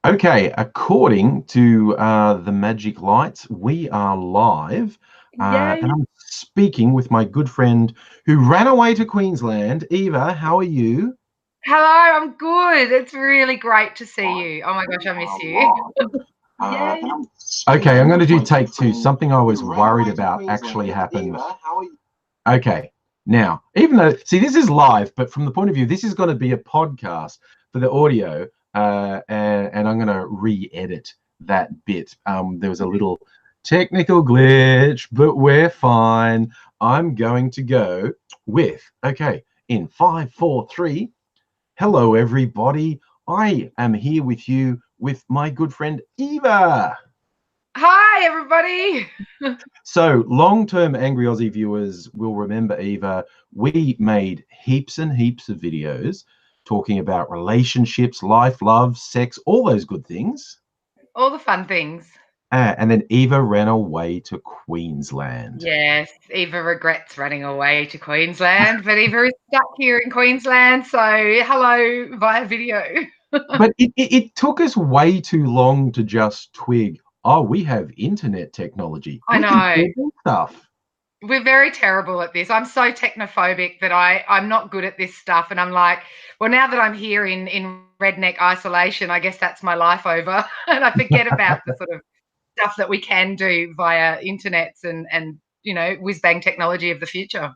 Okay, according to the magic lights, we are live, and Yay. I'm speaking with my good friend who ran away to Queensland. Eva, how are you? Hello, I'm good. It's really great to see you. Oh my gosh, I miss you. Yay. Okay, I'm going to do take two. Something I was worried about actually happened. Okay, now, even though, see, this is live, but from the point of view, this is going to be a podcast for the audio, and I'm going to re-edit that bit. There was a little technical glitch, but we're fine. I'm going to go with, okay, in 5, 4, 3. Hello, everybody. I am here with you with my good friend Eva. Hi, everybody. So, long-term Angry Aussie viewers will remember, Eva, we made heaps and heaps of videos talking about relationships, life, love, sex, all those good things. All the fun things. And then Eva ran away to Queensland. Yes, Eva regrets running away to Queensland, but Eva is stuck here in Queensland. So, hello via video. But it took us way too long to just twig, oh, we have internet technology. I We can know. still do stuff. We're very terrible at this. I'm so technophobic that I'm not good at this stuff. And I'm like, well, now that I'm here in redneck isolation, I guess that's my life over. And I forget about the sort of stuff that we can do via internets and whiz bang technology of the future.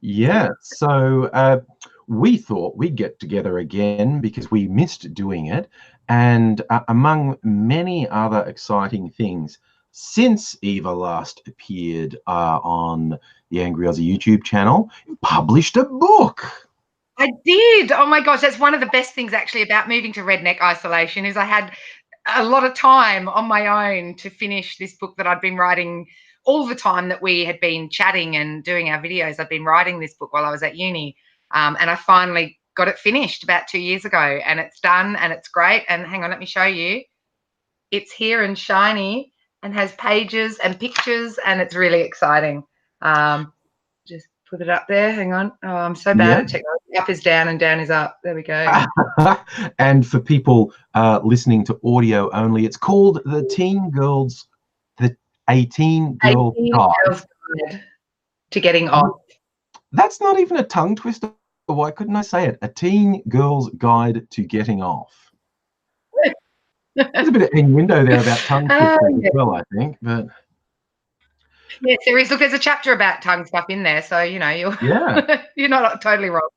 Yeah, so we thought we'd get together again because we missed doing it. And among many other exciting things, since Eva last appeared on the Angry Aussie YouTube channel, published a book. I did. Oh my gosh, that's one of the best things actually about moving to redneck isolation is I had a lot of time on my own to finish this book that I'd been writing all the time that we had been chatting and doing our videos. I'd been writing this book while I was at uni, and I finally got it finished about 2 years ago, and it's done and it's great. And hang on, let me show you. It's here and shiny and has pages and pictures, and it's really exciting. Just put it up there. Hang on. Oh, I'm so bad Yeah. at technology. Up is down and down is up. There we go. And for people listening to audio only, it's called the 18 Girl 18 Guide. Girls Guide to Getting Off. That's not even a tongue twister. Why couldn't I say it? A teen girl's guide to getting off. There's a bit of innuendo there about tongue twisters as Yeah. well, I think. But Yes, there is. Look, there's a chapter about tongue stuff in there, so you're yeah, you're not totally wrong.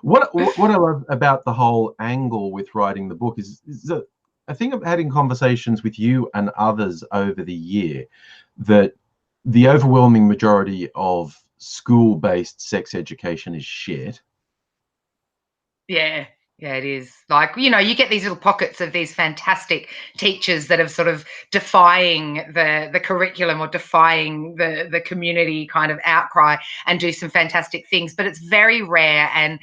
what I love about the whole angle with writing the book is that I think I've had in conversations with you and others over the year that the overwhelming majority of school-based sex education is shit. Yeah. Yeah, it is. Like, you get these little pockets of these fantastic teachers that are sort of defying the curriculum or defying the community kind of outcry and do some fantastic things. But it's very rare, and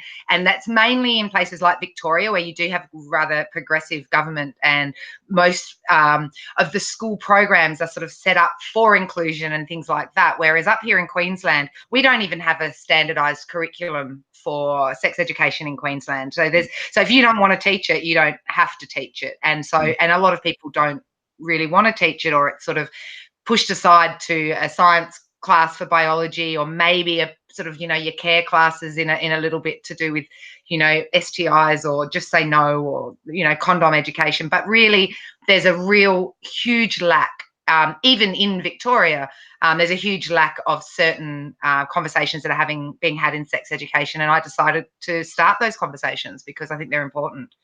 that's mainly in places like Victoria, where you do have rather progressive government, and most of the school programs are sort of set up for inclusion and things like that. Whereas up here in Queensland, we don't even have a standardised curriculum for sex education in Queensland. So if you don't want to teach it, you don't have to teach it. And a lot of people don't really want to teach it, or it's sort of pushed aside to a science class for biology, or maybe a sort of, your care classes in a little bit to do with, STIs, or just say no, or, condom education. But really, there's a real huge lack. Even in Victoria, there's a huge lack of certain conversations that are being had in sex education, and I decided to start those conversations because I think they're important.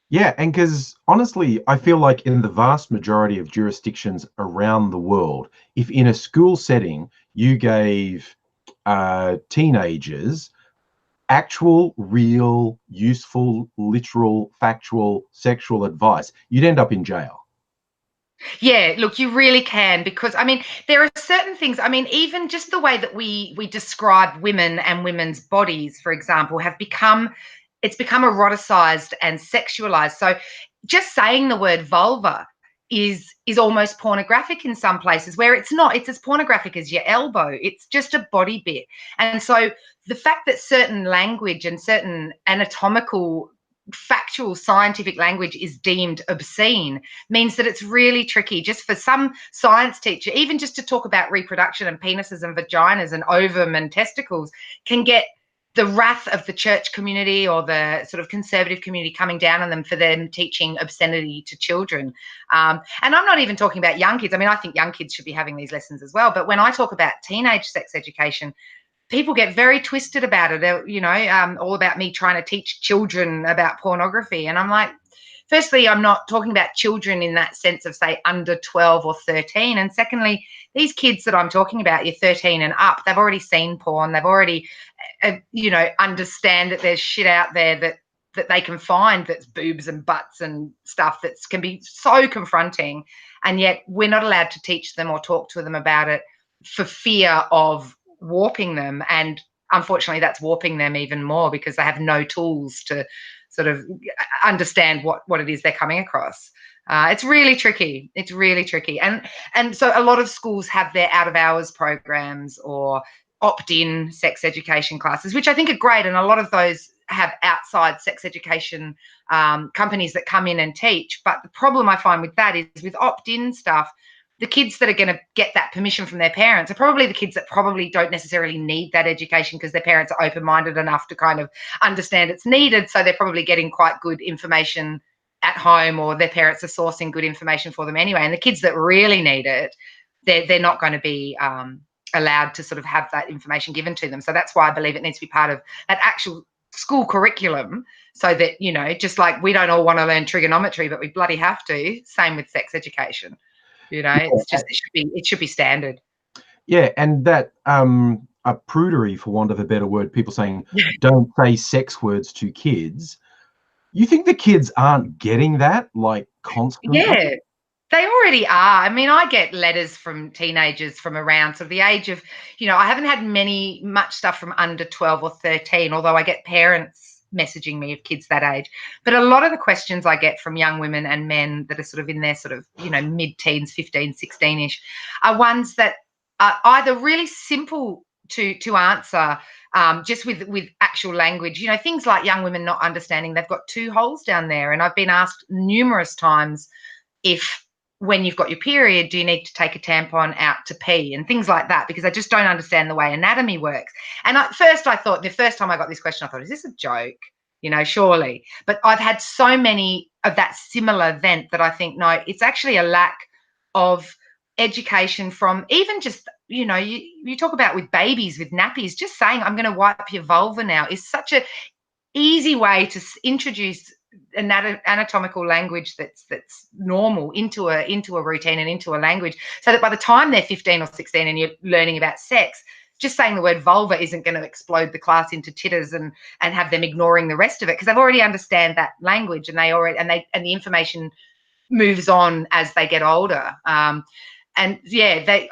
Yeah, and because honestly, I feel like in the vast majority of jurisdictions around the world, if in a school setting you gave teenagers actual, real, useful, literal, factual sexual advice, you'd end up in jail. Yeah, look, you really can, because I mean, there are certain things. I mean, even just the way that we describe women and women's bodies, for example, it's become eroticized and sexualized. So just saying the word vulva is almost pornographic in some places, where it's not. It's as pornographic as your elbow. It's just a body bit. And so the fact that certain language and certain anatomical factual scientific language is deemed obscene means that it's really tricky just for some science teacher, even just to talk about reproduction and penises and vaginas and ovum and testicles, can get the wrath of the church community or the sort of conservative community coming down on them for them teaching obscenity to children. And I'm not even talking about young kids. I mean, I think young kids should be having these lessons as well. But when I talk about teenage sex education, people get very twisted about it, all about me trying to teach children about pornography. And I'm like, firstly, I'm not talking about children in that sense of, say, under 12 or 13. And secondly, these kids that I'm talking about, you're 13 and up, they've already seen porn. They've already, understand that there's shit out there that they can find that's boobs and butts and stuff that can be so confronting. And yet we're not allowed to teach them or talk to them about it for fear of warping them. And unfortunately that's warping them even more because they have no tools to sort of understand what it is they're coming across. It's really tricky. It's really tricky. And so a lot of schools have their out of hours programs or opt-in sex education classes, which I think are great. And a lot of those have outside sex education companies that come in and teach. But the problem I find with that is with opt-in stuff, the kids that are going to get that permission from their parents are probably the kids that probably don't necessarily need that education because their parents are open-minded enough to kind of understand it's needed. So they're probably getting quite good information at home, or their parents are sourcing good information for them anyway. And the kids that really need it, they're not going to be allowed to sort of have that information given to them. So that's why I believe it needs to be part of that actual school curriculum, so that, just like we don't all want to learn trigonometry, but we bloody have to. Same with sex education. It's just it should be standard. Yeah, and that a prudery, for want of a better word, people saying don't say sex words to kids. You think the kids aren't getting that, like, constantly? Yeah, they already are. I mean, I get letters from teenagers from around sort of the age of, I haven't had much stuff from under 12 or 13, although I get parents messaging me of kids that age. But a lot of the questions I get from young women and men that are sort of in their sort of, mid-teens, 15, 16-ish, are ones that are either really simple to answer, just with actual language, things like young women not understanding they've got 2 holes down there. And I've been asked numerous times if, when you've got your period, do you need to take a tampon out to pee and things like that, because I just don't understand the way anatomy works. And at first I thought, the first time I got this question, I thought, is this a joke? Surely. But I've had so many of that similar event that I think, no, it's actually a lack of education from even just, you talk about with babies, with nappies, just saying, I'm going to wipe your vulva now is such a easy way to introduce anatomical language that's normal into a routine and into a language, so that by the time they're 15 or 16 and you're learning about sex, just saying the word vulva isn't going to explode the class into titters and have them ignoring the rest of it, because they've already understand that language and the information moves on as they get older. And yeah,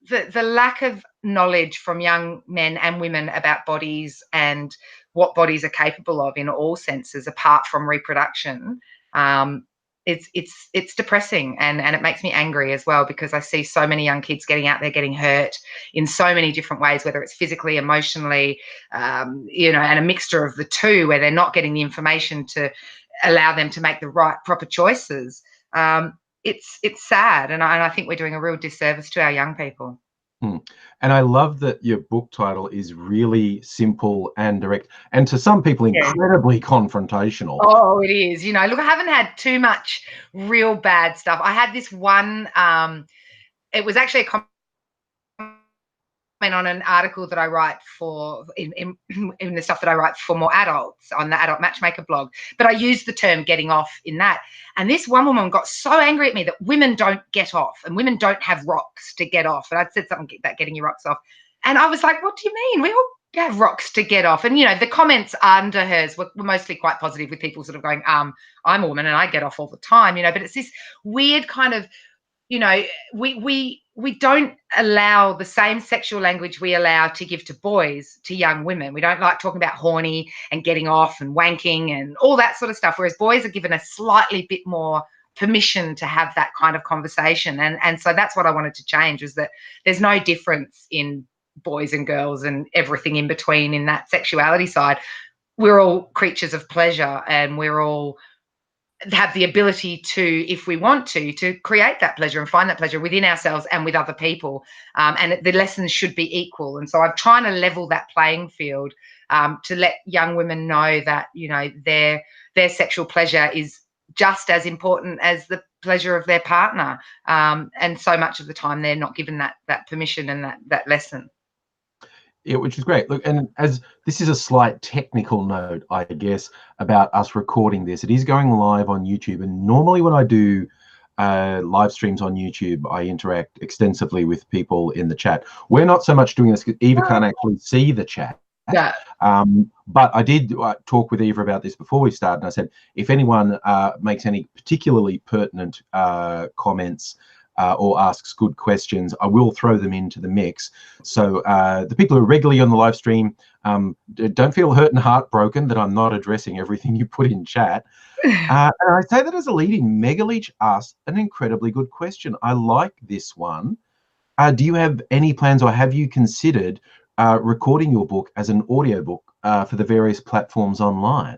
the lack of knowledge from young men and women about bodies and what bodies are capable of in all senses, apart from reproduction, it's depressing, and it makes me angry as well, because I see so many young kids getting out there, getting hurt in so many different ways, whether it's physically, emotionally, and a mixture of the two, where they're not getting the information to allow them to make the right, proper choices. It's sad, and I think we're doing a real disservice to our young people. And I love that your book title is really simple and direct, and to some people incredibly confrontational. Oh, it is. Look, I haven't had too much real bad stuff. I had this one, it was actually a comment on an article that I write for in the stuff that I write for more adults on the Adult Matchmaker blog, but I used the term getting off in that. And this one woman got so angry at me that women don't get off and women don't have rocks to get off. And I'd said something about getting your rocks off. And I was like, what do you mean? We all have rocks to get off. And, the comments under hers were mostly quite positive, with people sort of going, I'm a woman and I get off all the time, but it's this weird kind of, we don't allow the same sexual language we allow to give to boys to young women. We don't like talking about horny and getting off and wanking and all that sort of stuff, whereas boys are given a slightly bit more permission to have that kind of conversation. And so that's what I wanted to change, was that there's no difference in boys and girls and everything in between in that sexuality side. we're all creatures of pleasure, and we're all have the ability to, if we want to create that pleasure and find that pleasure within ourselves and with other people. And the lessons should be equal. And so I'm trying to level that playing field, to let young women know that, you know, their sexual pleasure is just as important as the pleasure of their partner. And so much of the time they're not given that permission and that lesson. Yeah, which is great. Look, and as this is a slight technical note, I guess, about us recording this, it is going live on YouTube. And normally when I do live streams on YouTube, I interact extensively with people in the chat. We're not so much doing this because Eva can't actually see the chat. Yeah. But I did talk with Eva about this before we started, and I said, if anyone makes any particularly pertinent comments or asks good questions, I will throw them into the mix. So the people who are regularly on the live stream, don't feel hurt and heartbroken that I'm not addressing everything you put in chat. And I say that as a lead-in. Megaleech asked an incredibly good question. I like this one. Do you have any plans, or have you considered recording your book as an audiobook for the various platforms online?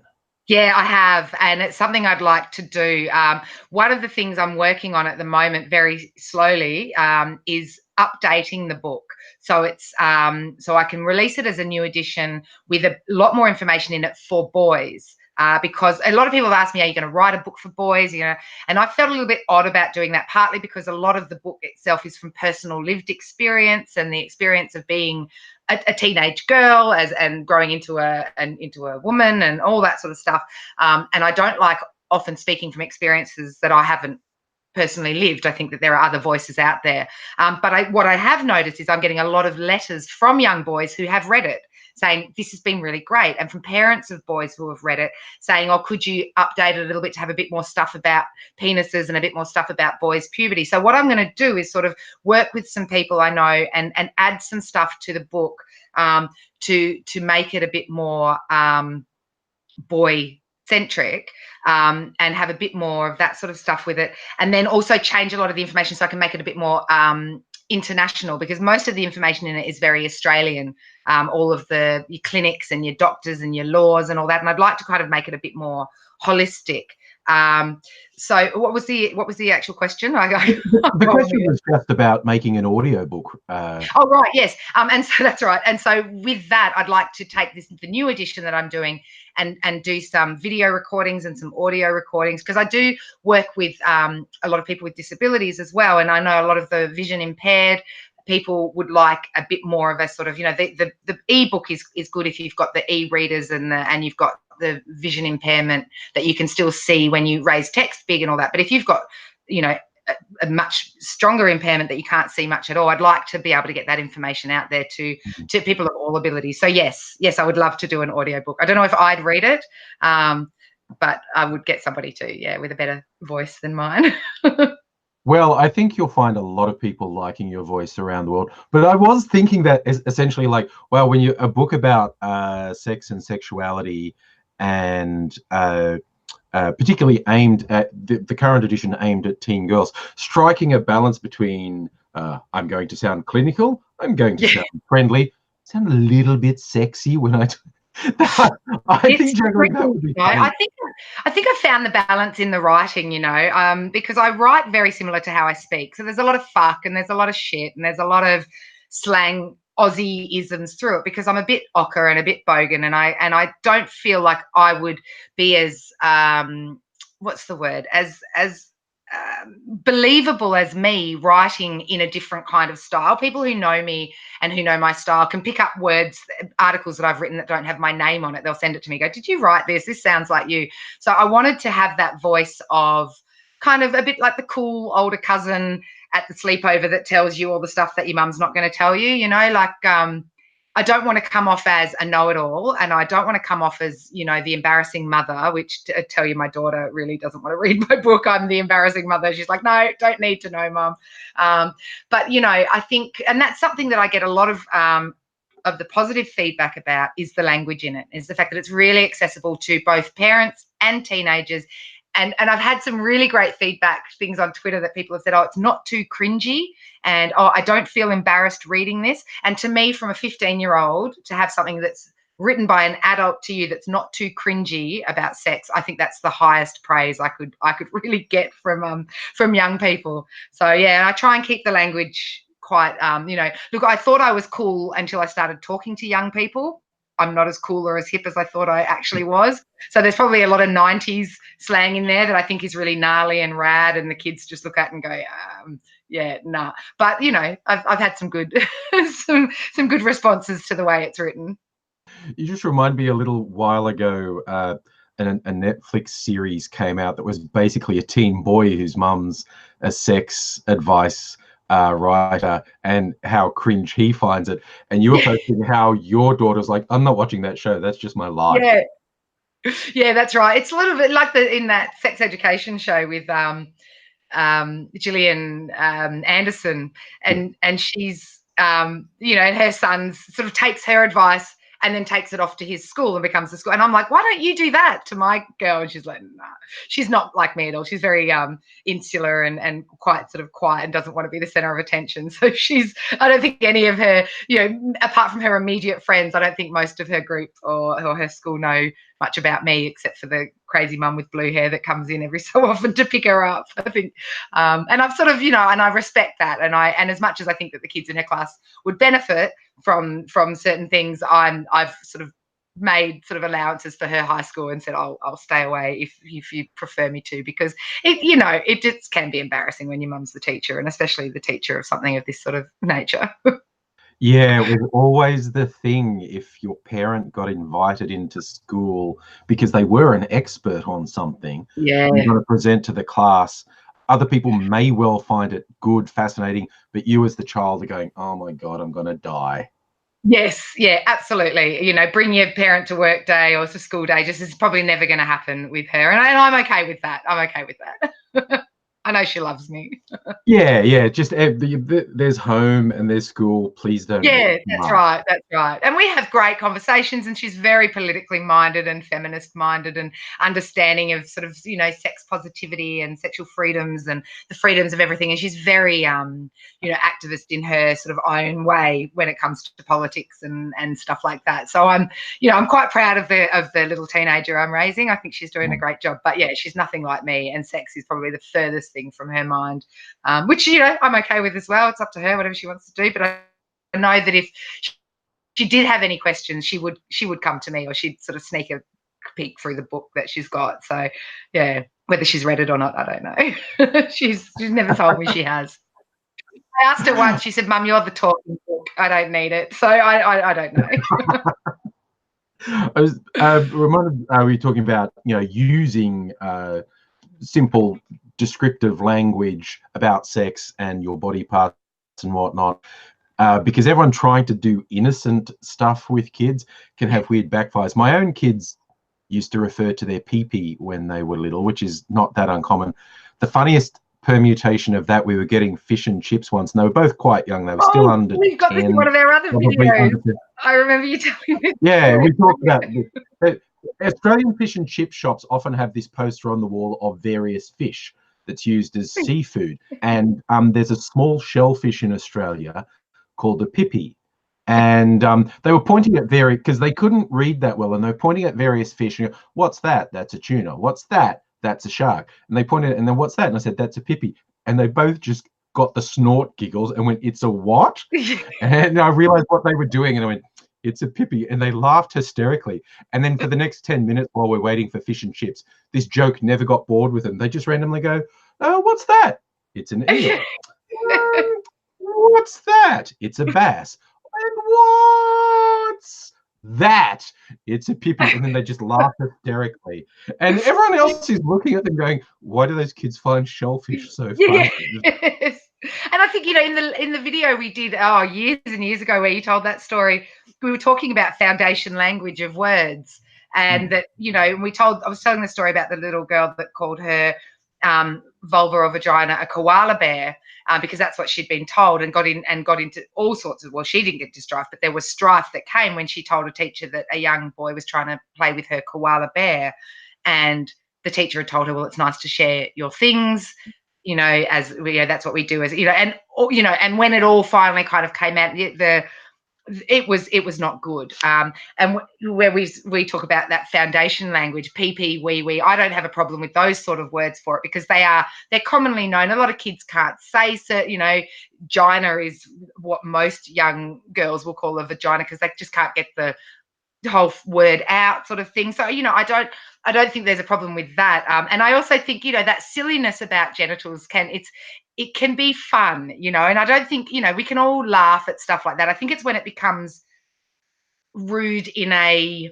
Yeah, I have, and it's something I'd like to do. One of the things I'm working on at the moment, very slowly, is updating the book. So it's so I can release it as a new edition with a lot more information in it for boys. Because a lot of people have asked me, are you going to write a book for boys? You know, and I felt a little bit odd about doing that, partly because a lot of the book itself is from personal lived experience and the experience of being a teenage girl and growing into a woman and all that sort of stuff. And I don't like often speaking from experiences that I haven't personally lived. I think that there are other voices out there. But what I have noticed is I'm getting a lot of letters from young boys who have read it, saying this has been really great, and from parents of boys who have read it saying, oh, could you update it a little bit to have a bit more stuff about penises and a bit more stuff about boys' puberty. So what I'm going to do is sort of work with some people I know and add some stuff to the book, to make it a bit more boy centric, and have a bit more of that sort of stuff with it, and then also change a lot of the information so I can make it a bit more international, because most of the information in it is very Australian, all of your clinics and your doctors and your laws and all that, and I'd like to kind of make it a bit more holistic. So what was the actual question? The question was just about making an audiobook. Oh, right, yes. And so that's right. And so with that, I'd like to take the new edition that I'm doing and do some video recordings and some audio recordings, because I do work with a lot of people with disabilities as well. And I know a lot of the vision impaired people would like a bit more of a sort of, you know, the ebook is good if you've got the e-readers and you've got the vision impairment that you can still see when you raise text big and all that. But if you've got, you know, a much stronger impairment that you can't see much at all, I'd like to be able to get that information out there to people of all abilities. So yes, I would love to do an audiobook. I don't know if I'd read it, but I would get somebody to, yeah, with a better voice than mine. Well, I think you'll find a lot of people liking your voice around the world. But I was thinking that essentially, like, well, when a book about sex and sexuality, and particularly aimed at the current edition aimed at teen girls, striking a balance between I'm going to sound clinical, I'm going to sound friendly, sound a little bit sexy when I I think generally that would be fun. I think I found the balance in the writing, you know, because I write very similar to how I speak. So there's a lot of fuck and there's a lot of shit and there's a lot of slang Aussie isms through it, because I'm a bit ochre and a bit bogan, and I don't feel like I would be as what's the word, as believable as me writing in a different kind of style. People who know me and who know my style can pick up words, articles that I've written that don't have my name on it. They'll send it to me, go, did you write this? This sounds like you. So I wanted to have that voice of kind of a bit like the cool older cousin at the sleepover that tells you all the stuff that your mum's not going to tell you, you know, like I don't want to come off as a know-it-all, and I don't want to come off as, you know, the embarrassing mother, which I tell you, my daughter really doesn't want to read my book. I'm the embarrassing mother. She's like, no, don't need to know, Mum. But, you know, I think, and that's something that I get a lot of the positive feedback about, is the language in it, is the fact that it's really accessible to both parents and teenagers. And I've had some really great feedback things on Twitter that people have said, oh, it's not too cringy, and oh, I don't feel embarrassed reading this. And to me, from a 15-year-old, to have something that's written by an adult to you that's not too cringy about sex, I think that's the highest praise I could really get from young people. So yeah, I try and keep the language quite, you know, look, I thought I was cool until I started talking to young people. I'm not as cool or as hip as I thought I actually was. So there's probably a lot of 90s slang in there that I think is really gnarly and rad, and the kids just look at it and go, yeah, nah. But you know, I've had some good some good responses to the way it's written. You just remind me a little while ago, a Netflix series came out that was basically a teen boy whose mum's a sex advice writer, and how cringe he finds it. And you were posting how your daughter's like, I'm not watching that show. That's just my life. Yeah. Yeah, that's right. It's a little bit like in that sex education show with Gillian Anderson, and she's you know, and her son sort of takes her advice and then takes it off to his school and becomes the school. And I'm like, why don't you do that to my girl? And she's like, nah. She's not like me at all. She's very insular and quite sort of quiet and doesn't want to be the center of attention. So I don't think any of her, you know, apart from her immediate friends, I don't think most of her group or her school know much about me, except for the crazy mum with blue hair that comes in every so often to pick her up, I think. And I've sort of, you know, and I respect that. And as much as I think that the kids in her class would benefit from certain things, I've sort of made sort of allowances for her high school and said, I'll stay away if you prefer me to, because you know, it just can be embarrassing when your mum's the teacher, and especially the teacher of something of this sort of nature. Yeah, it was always the thing, if your parent got invited into school because they were an expert on something, Yeah. you're going to present to the class. Other people may well find it good, fascinating, but you as the child are going, oh my God, I'm going to die. Yes, yeah, absolutely. You know, bring your parent to work day or to school day just is probably never going to happen with her. And I'm okay with that. I'm okay with that. I know she loves me. Yeah, just there's home and there's school. Please don't. Yeah, that's right. That's right. And we have great conversations, and she's very politically minded and feminist minded and understanding of sort of, you know, sex positivity and sexual freedoms and the freedoms of everything. And she's very, you know, activist in her sort of own way when it comes to politics and stuff like that. So I'm quite proud of the little teenager I'm raising. I think she's doing a great job. But yeah, she's nothing like me, and sex is probably the furthest thing from her mind, which, you know, I'm okay with as well. It's up to her, whatever she wants to do. But I know that if she did have any questions, she would come to me, or she'd sort of sneak a peek through the book that she's got. So yeah, whether she's read it or not, I don't know. she's never told me she has. I asked her once, she said, Mum, you're the talking book, I don't need it. So I don't know. I was reminded, we were talking about, you know, using simple descriptive language about sex and your body parts and whatnot, because everyone trying to do innocent stuff with kids can have weird backfires. My own kids used to refer to their pee-pee when they were little, which is not that uncommon. The funniest permutation of that, we were getting fish and chips once, and they were both quite young. They were still under 10. We've got this in one of our other videos. I remember you telling me. Yeah, we talked about this. Australian fish and chip shops often have this poster on the wall of various fish that's used as seafood. And there's a small shellfish in Australia called a pippy. And they were pointing at because they couldn't read that well, and they were pointing at various fish and go, what's that? That's a tuna. What's that? That's a shark. And they pointed, and then what's that? And I said, that's a pippy. And they both just got the snort giggles and went, it's a what? And I realized what they were doing, and I went, it's a pippy. And they laughed hysterically. And then for the next 10 minutes while we're waiting for fish and chips, this joke never got bored with them. They just randomly go, oh, what's that? It's an eel. What's that? It's a bass. And what's that? It's a pippy. And then they just laugh hysterically. And everyone else is looking at them going, why do those kids find shellfish so funny? Yes. And I think, you know, in the video we did years and years ago where you told that story, we were talking about foundation language of words. And that, you know, I was telling the story about the little girl that called her vulva or vagina a koala bear, because that's what she'd been told, and got into all sorts of, well, she didn't get into strife, but there was strife that came when she told a teacher that a young boy was trying to play with her koala bear, and the teacher had told her, well, it's nice to share your things, you know, as you know, that's what we do, as you know, and when it all finally kind of came out, it was not good. And where we talk about that foundation language, PP, we, I don't have a problem with those sort of words for it, because they're commonly known. A lot of kids can't say, you know, gina is what most young girls will call a vagina, because they just can't get the whole word out, sort of thing. So, you know, I don't think there's a problem with that. And I also think, you know, that silliness about genitals it can be fun, you know, and I don't think, you know, we can all laugh at stuff like that. I think it's when it becomes rude in a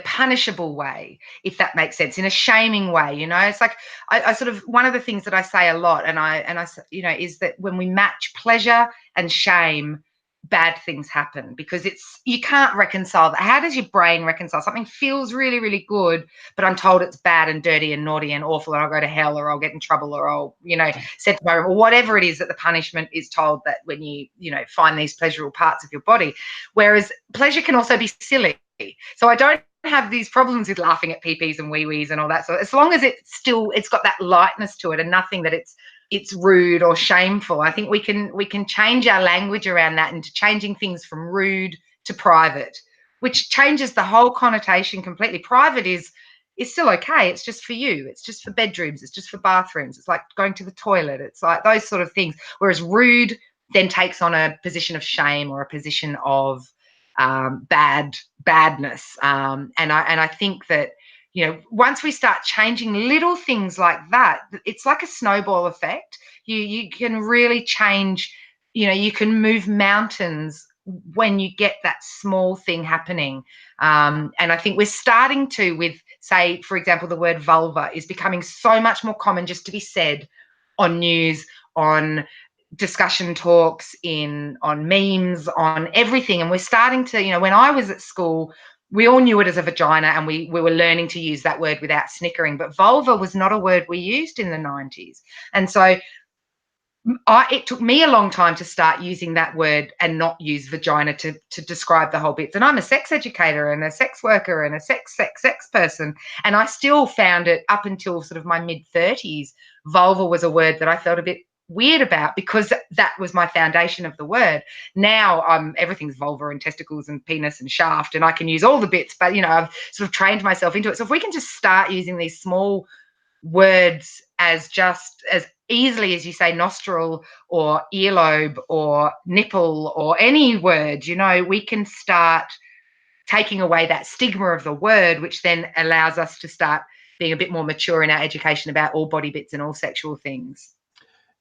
punishable way, if that makes sense, in a shaming way, you know. It's like I sort of, one of the things that I say a lot, and I you know, is that when we match pleasure and shame, bad things happen, because you can't reconcile that. How does your brain reconcile something feels really, really good, but I'm told it's bad and dirty and naughty and awful, and I'll go to hell, or I'll get in trouble, or I'll, you know, sent to my room, or whatever it is that the punishment is told, that when you know, find these pleasurable parts of your body. Whereas pleasure can also be silly. So I don't have these problems with laughing at peepees and wee-wees and all that. So as long as it's got that lightness to it, and nothing that it's rude or shameful, I think we can change our language around that into changing things from rude to private, which changes the whole connotation completely. Private is still okay. It's just for you. It's just for bedrooms. It's just for bathrooms. It's like going to the toilet. It's like those sort of things. Whereas rude then takes on a position of shame, or a position of badness. And I think that, you know, once we start changing little things like that, it's like a snowball effect. You can really change, you know, you can move mountains when you get that small thing happening. And I think we're starting to, with, say, for example, the word vulva is becoming so much more common just to be said on news, on discussion talks, on memes, on everything. And we're starting to, you know, when I was at school, we all knew it as a vagina, and we were learning to use that word without snickering, but vulva was not a word we used in the 90s. And so it took me a long time to start using that word and not use vagina to describe the whole bits. And I'm a sex educator and a sex worker and a sex person, and I still found it, up until sort of my mid-30s, vulva was a word that I felt a bit weird about, because that was my foundation of the word. Now everything's vulva and testicles and penis and shaft, and I can use all the bits, but, you know, I've sort of trained myself into it. So if we can just start using these small words as easily as you say nostril or earlobe or nipple or any word, you know, we can start taking away that stigma of the word, which then allows us to start being a bit more mature in our education about all body bits and all sexual things.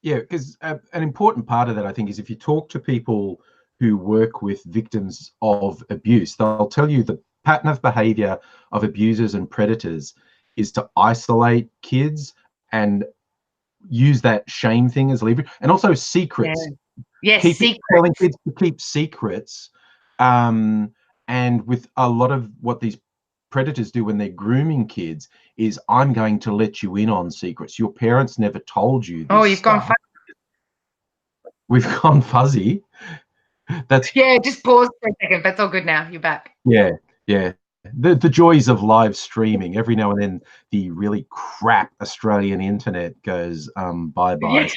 Yeah, because an important part of that, I think, is if you talk to people who work with victims of abuse, they'll tell you the pattern of behavior of abusers and predators is to isolate kids and use that shame thing as leverage, and also secrets. Yeah. Yes, telling kids to keep secrets. And with a lot of what these predators do when they're grooming kids is, I'm going to let you in on secrets. Your parents never told you this. Oh, you've gone fuzzy. We've gone fuzzy. That's, yeah, just pause for a second. That's all good now. You're back. Yeah. The joys of live streaming. Every now and then the really crap Australian internet goes bye-bye. Yes.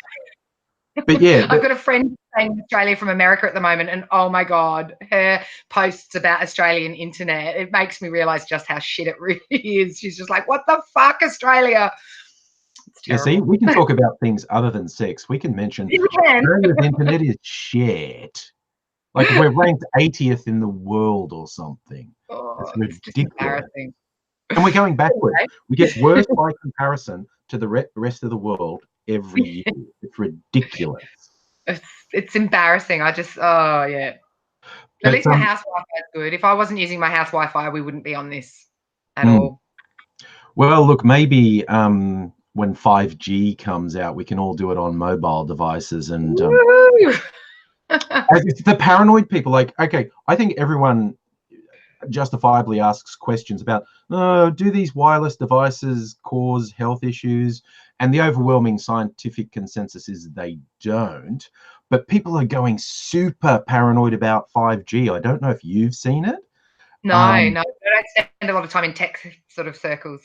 But yeah, I've got a friend in Australia from America at the moment, and oh my God, her posts about Australian internet, it makes me realize just how shit it really is. She's just like, what the fuck, Australia? It's terrible. Yeah, see, we can talk about things other than sex. We can mention Australia's internet is shit. Like, we're ranked 80th in the world or something. Oh, it's just embarrassing. And we're going backwards. Okay. We get worse by comparison to the rest of the world every year. It's ridiculous. It's embarrassing. I just, oh yeah. At least my house Wi-Fi is good. If I wasn't using my house Wi-Fi, we wouldn't be on this at all. Well, look, maybe when 5G comes out, we can all do it on mobile devices. And it's the paranoid people. Like, okay, I think everyone justifiably asks questions about, do these wireless devices cause health issues? And the overwhelming scientific consensus is they don't. But people are going super paranoid about 5G. I don't know if you've seen it. No, I don't spend a lot of time in tech sort of circles.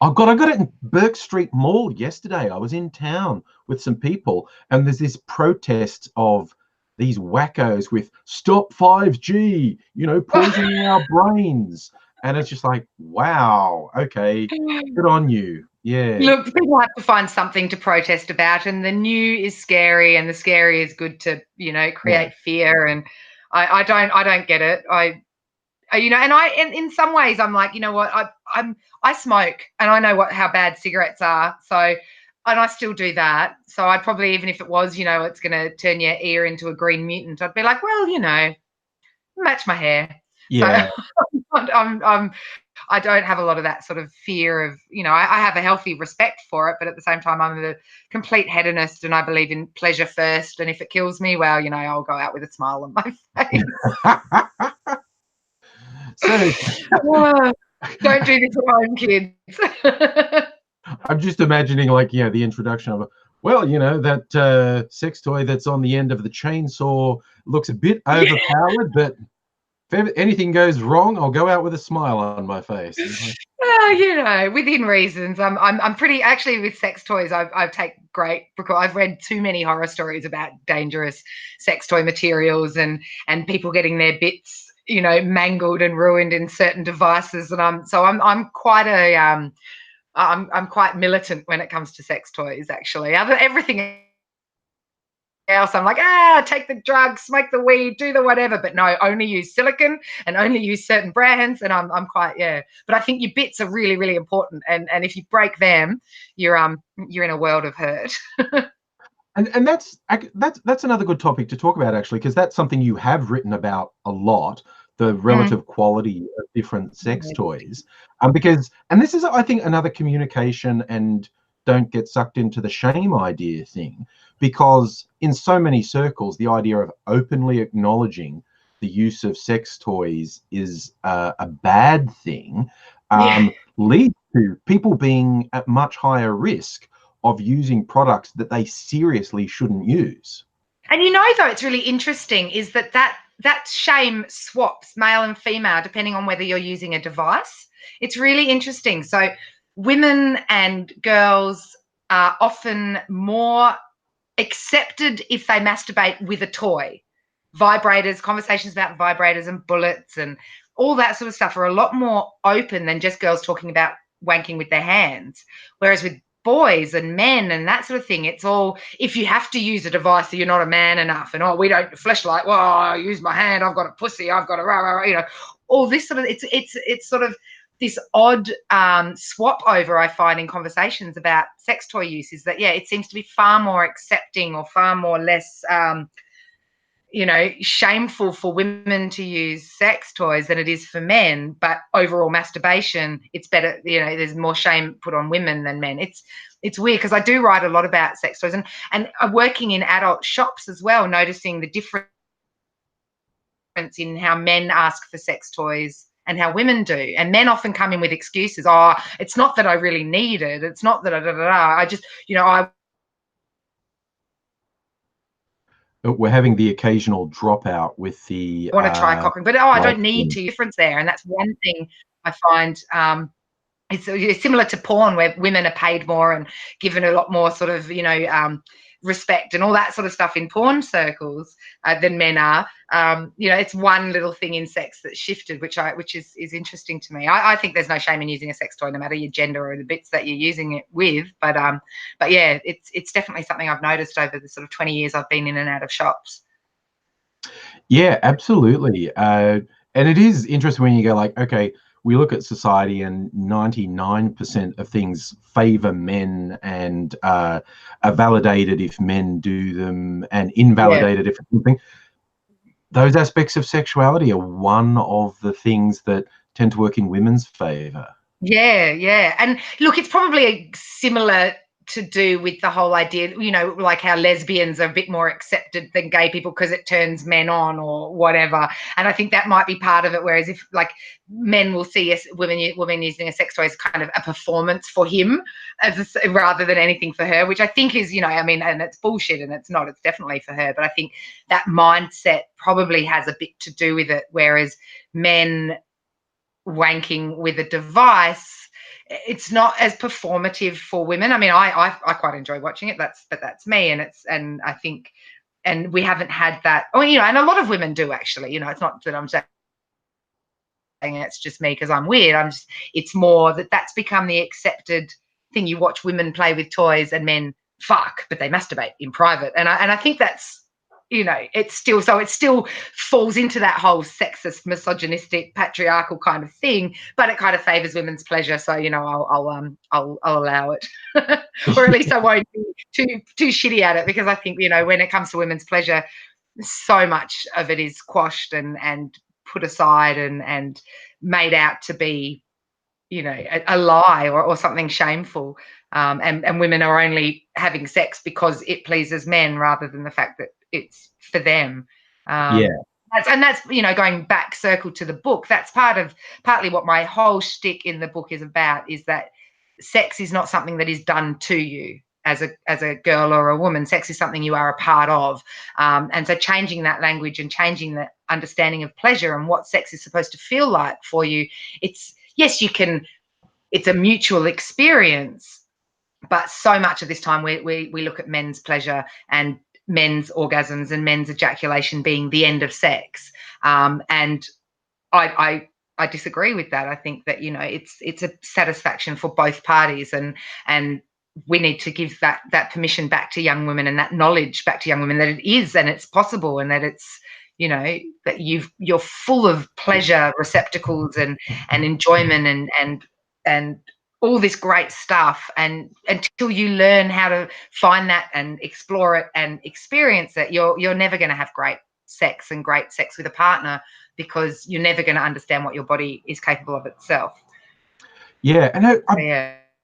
I got it in Burke Street Mall yesterday. I was in town with some people, and there's this protest of these wackos with stop 5G, you know, poisoning our brains. And it's just like, wow, okay, good on you. Yeah. Look, people have to find something to protest about, and the new is scary, and the scary is good to, you know, create fear. And I don't get it. You know, and in some ways I'm like, you know what, I smoke, and I know how bad cigarettes are. So, and I still do that. So I'd probably, even if it was, you know, it's going to turn your ear into a green mutant, I'd be like, well, you know, match my hair. Yeah. So I don't have a lot of that sort of fear of, you know, I have a healthy respect for it, but at the same time, I'm a complete hedonist, and I believe in pleasure first. And if it kills me, well, you know, I'll go out with a smile on my face. So don't do this at home, kids. I'm just imagining, like, you know, the introduction of well, you know, that sex toy that's on the end of the chainsaw looks a bit overpowered, but if anything goes wrong, I'll go out with a smile on my face. You know, within reasons. I'm pretty, actually, with sex toys, I take great because I've read too many horror stories about dangerous sex toy materials and people getting their bits, you know, mangled and ruined in certain devices. And I'm quite a I'm quite militant when it comes to sex toys, actually. Everything else, I'm like, take the drugs, smoke the weed, do the whatever, but no, only use silicone and only use certain brands. And I'm quite, but I think your bits are really, really important, and if you break them, you're in a world of hurt. And that's another good topic to talk about, actually, because that's something you have written about a lot, the relative quality of different sex toys. Because, and this is, I think, another communication and don't get sucked into the shame idea thing, because in so many circles, the idea of openly acknowledging the use of sex toys is a bad thing, leads to people being at much higher risk of using products that they seriously shouldn't use. And you know, though, it's really interesting is that shame swaps male and female depending on whether you're using a device. It's really interesting. So women and girls are often more accepted if they masturbate with a toy. Vibrators, conversations about vibrators and bullets and all that sort of stuff are a lot more open than just girls talking about wanking with their hands. Whereas with boys and men and that sort of thing, it's all, if you have to use a device, you're not a man enough, and we don't fleshlight, well, I use my hand, I've got a pussy, I've got a rah, rah, rah, you know, all this sort of, it's sort of this odd swap over, I find, in conversations about sex toy use, is that, it seems to be far more accepting or far more less you know, shameful for women to use sex toys than it is for men. But overall masturbation, it's better, you know, there's more shame put on women than men. It's weird, because I do write a lot about sex toys, and I'm working in adult shops as well, noticing the difference in how men ask for sex toys and how women do. And men often come in with excuses. Oh, it's not that I really need it. It's not that I just, you know, I We're having the occasional dropout with the want to try cocking, but I don't need to. Difference there, and that's one thing I find. It's similar to porn, where women are paid more and given a lot more sort of, you know, respect and all that sort of stuff in porn circles than men are. You know, it's one little thing in sex that's shifted, which is interesting to me. I think there's no shame in using a sex toy, no matter your gender or the bits that you're using it with. But yeah, it's definitely something I've noticed over the sort of 20 years I've been in and out of shops. Yeah, absolutely. And it is interesting when you go like, okay, we look at society and 99% of things favor men and are validated if men do them and invalidated if it's something. Those aspects of sexuality are one of the things that tend to work in women's favor. Yeah. And look, it's probably similar to do with the whole idea, you know, like how lesbians are a bit more accepted than gay people because it turns men on or whatever. And I think that might be part of it. Whereas if, like, men will see women using a sex toy as kind of a performance for him rather than anything for her, which I think is, you know, I mean, and it's bullshit, and it's not, it's definitely for her. But I think that mindset probably has a bit to do with it. Whereas men wanking with a device, it's not as performative for women. I mean, I quite enjoy watching it. That's me, and I think we haven't had that. Oh, you know, and a lot of women do actually. You know, it's not that I'm saying it's just me because I'm weird. It's more that that's become the accepted thing. You watch women play with toys and men fuck, but they masturbate in private. And I think that's, you know, it still falls into that whole sexist, misogynistic, patriarchal kind of thing, but it kind of favors women's pleasure. So, you know, I'll allow it, or at least I won't be too shitty at it, because I think, you know, when it comes to women's pleasure, so much of it is quashed and put aside and made out to be, you know, a lie or something shameful. And women are only having sex because it pleases men rather than the fact that it's for them. That's, you know, going back circle to the book, that's partly what my whole shtick in the book is about, is that sex is not something that is done to you as a girl or a woman. Sex is something you are a part of. And so changing that language and changing the understanding of pleasure and what sex is supposed to feel like for you, it's a mutual experience, but so much of this time we look at men's pleasure and men's orgasms and men's ejaculation being the end of sex. And I disagree with that. I think that, you know, it's a satisfaction for both parties, and we need to give that permission back to young women and that knowledge back to young women that it is and it's possible, and that it's, you know, that you're full of pleasure receptacles and enjoyment and all this great stuff, and until you learn how to find that and explore it and experience it, you're never going to have great sex with a partner, because you're never going to understand what your body is capable of itself. Yeah, and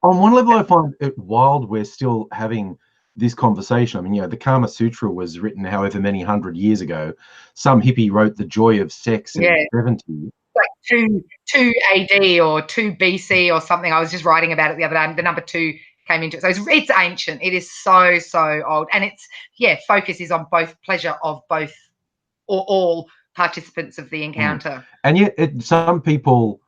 on one level, I find it wild we're still having this conversation. I mean, you know, the Kama Sutra was written however many 100 years ago. Some hippie wrote The Joy of Sex in the 70s. Like 2 AD or 2 BC or something. I was just writing about it the other day. The number 2 came into it. So it's ancient. It is so old. And it's, focus is on both pleasure of both or all participants of the encounter. And yet some people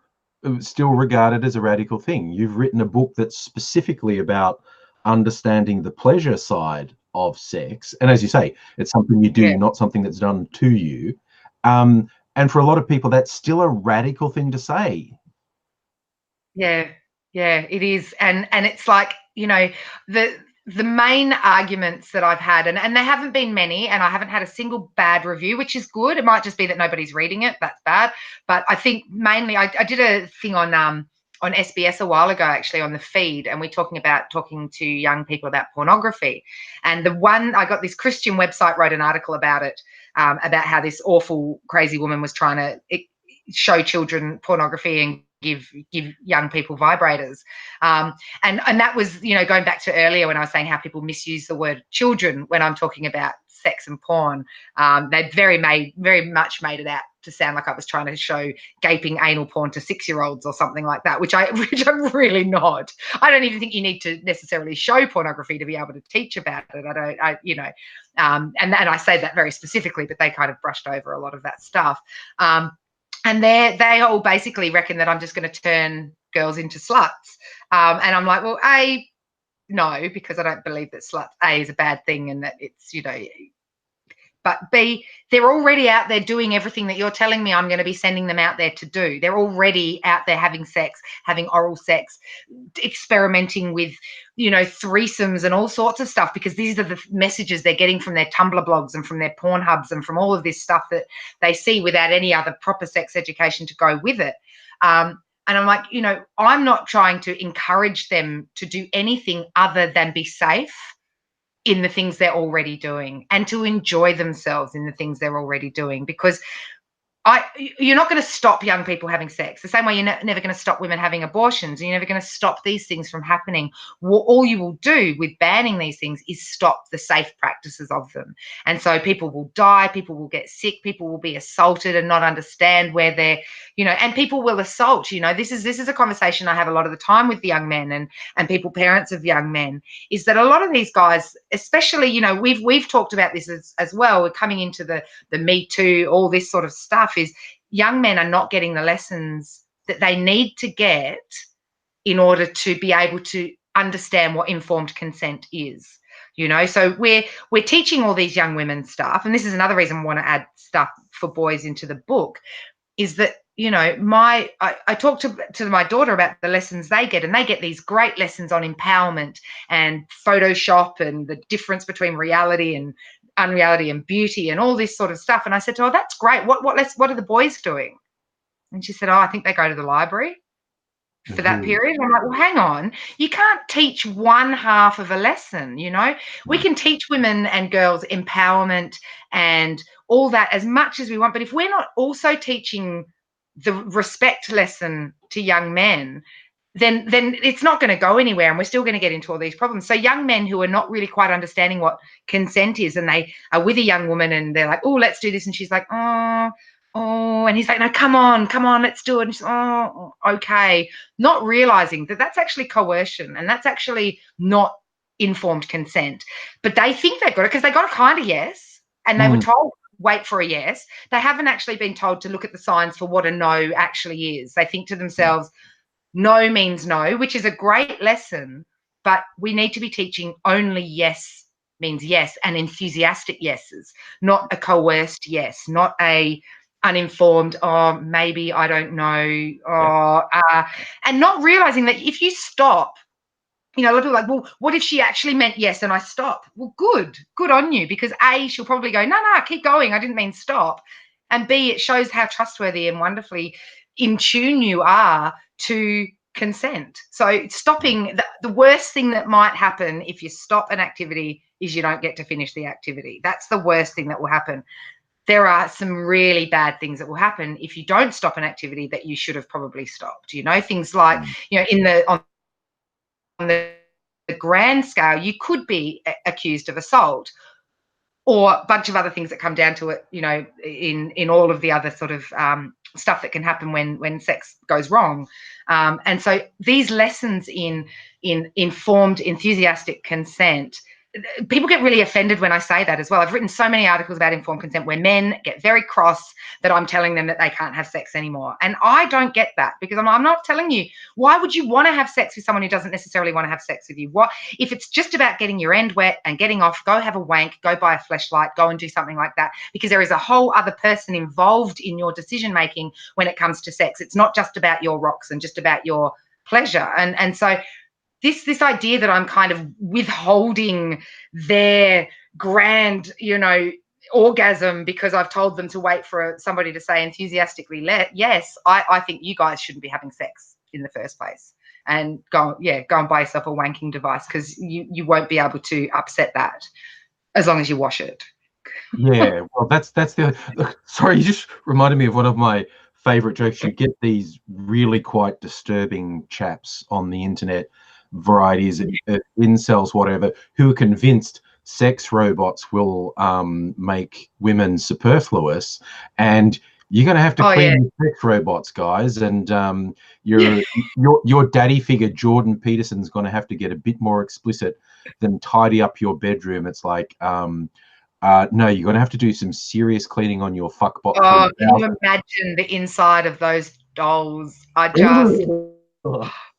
still regard it as a radical thing. You've written a book that's specifically about understanding the pleasure side of sex. And as you say, it's something you do, not something that's done to you. And for a lot of people, that's still a radical thing to say. Yeah, it is. And it's like, you know, the main arguments that I've had, and there haven't been many, and I haven't had a single bad review, which is good. It might just be that nobody's reading it. That's bad. But I think mainly I did a thing on SBS a while ago, actually, on the feed, and we're talking to young people about pornography. And I got this Christian website wrote an article about it, about how this awful, crazy woman was trying to show children pornography and give young people vibrators. And that was, you know, going back to earlier when I was saying how people misuse the word children when I'm talking about sex and porn. They very much made it out to sound like I was trying to show gaping anal porn to 6-year-olds or something like that, which I'm really not. I don't even think you need to necessarily show pornography to be able to teach about it. And I say that very specifically, but they kind of brushed over a lot of that stuff. And they all basically reckon that I'm just going to turn girls into sluts. And I'm like, well, A, no, because I don't believe that sluts, A, is a bad thing, and that it's, you know, but B, they're already out there doing everything that you're telling me I'm going to be sending them out there to do. They're already out there having sex, having oral sex, experimenting with, you know, threesomes and all sorts of stuff, because these are the messages they're getting from their Tumblr blogs and from their Pornhubs and from all of this stuff that they see without any other proper sex education to go with it. And I'm like, you know, I'm not trying to encourage them to do anything other than be safe in the things they're already doing, and to enjoy themselves in the things they're already doing, because you're not going to stop young people having sex the same way you're never going to stop women having abortions, and you're never going to stop these things from happening. All you will do with banning these things is stop the safe practices of them. And so people will die, people will get sick, people will be assaulted and not understand where they're, you know, and people will assault. You know, this is a conversation I have a lot of the time with young men and people, parents of young men, is that a lot of these guys, especially, you know, we've talked about this as well. We're coming into the Me Too, all this sort of stuff, is young men are not getting the lessons that they need to get in order to be able to understand what informed consent is. you know. So we're teaching all these young women stuff, and this is another reason I want to add stuff for boys into the book, is that, you know, I talk to my daughter about the lessons they get, and they get these great lessons on empowerment and Photoshop and the difference between reality and unreality and beauty and all this sort of stuff. And I said to her, that's great. What are the boys doing? And she said, oh, I think they go to the library for that period. And I'm like, well, hang on. You can't teach one half of a lesson, you know. We can teach women and girls empowerment and all that as much as we want. But if we're not also teaching the respect lesson to young men, then it's not going to go anywhere, and we're still going to get into all these problems. So young men who are not really quite understanding what consent is, and they are with a young woman and they're like, oh, let's do this. And she's like, oh, and he's like, no, come on, let's do it. And she's, oh, okay. Not realizing that that's actually coercion, and that's actually not informed consent. But they think they've got it because they got a kind of yes, and they were told, wait for a yes. They haven't actually been told to look at the signs for what a no actually is. They think to themselves, no means no, which is a great lesson, but we need to be teaching only yes means yes, and enthusiastic yeses, not a coerced yes, not a uninformed, oh, maybe, I don't know, and not realizing that if you stop, you know, a lot of people are like, well, what if she actually meant yes and I stop? Well, good on you, because A, she'll probably go, no, keep going, I didn't mean stop. And B, it shows how trustworthy and wonderfully in tune you are to consent. So stopping, the worst thing that might happen if you stop an activity is you don't get to finish the activity. That's the worst thing that will happen. There are some really bad things that will happen if you don't stop an activity that you should have probably stopped. You know, things like, you know, on the grand scale, you could be accused of assault, or a bunch of other things that come down to it, you know, in all of the other sort of stuff that can happen when sex goes wrong. And so these lessons in informed, enthusiastic consent, people get really offended when I say that as well. I've written so many articles about informed consent where men get very cross that I'm telling them that they can't have sex anymore. And I don't get that, because I'm not telling you, why would you want to have sex with someone who doesn't necessarily want to have sex with you? What if it's just about getting your end wet and getting off? Go have a wank, go buy a fleshlight, go and do something like that, because there is a whole other person involved in your decision making when it comes to sex. It's not just about your rocks and just about your pleasure. And so this idea that I'm kind of withholding their grand, you know, orgasm because I've told them to wait for somebody to say enthusiastically yes, I think you guys shouldn't be having sex in the first place, and go and buy yourself a wanking device, because you won't be able to upset that as long as you wash it. Yeah, well, that's the look, sorry, you just reminded me of one of my favorite jokes. You get these really quite disturbing chaps on the internet, varieties of incels, whatever, who are convinced sex robots will make women superfluous, and you're going to have to clean the sex robots, guys, and your daddy figure Jordan Peterson's going to have to get a bit more explicit than tidy up your bedroom. It's like no, you're going to have to do some serious cleaning on your fuckbot. Oh, can you imagine the inside of those dolls?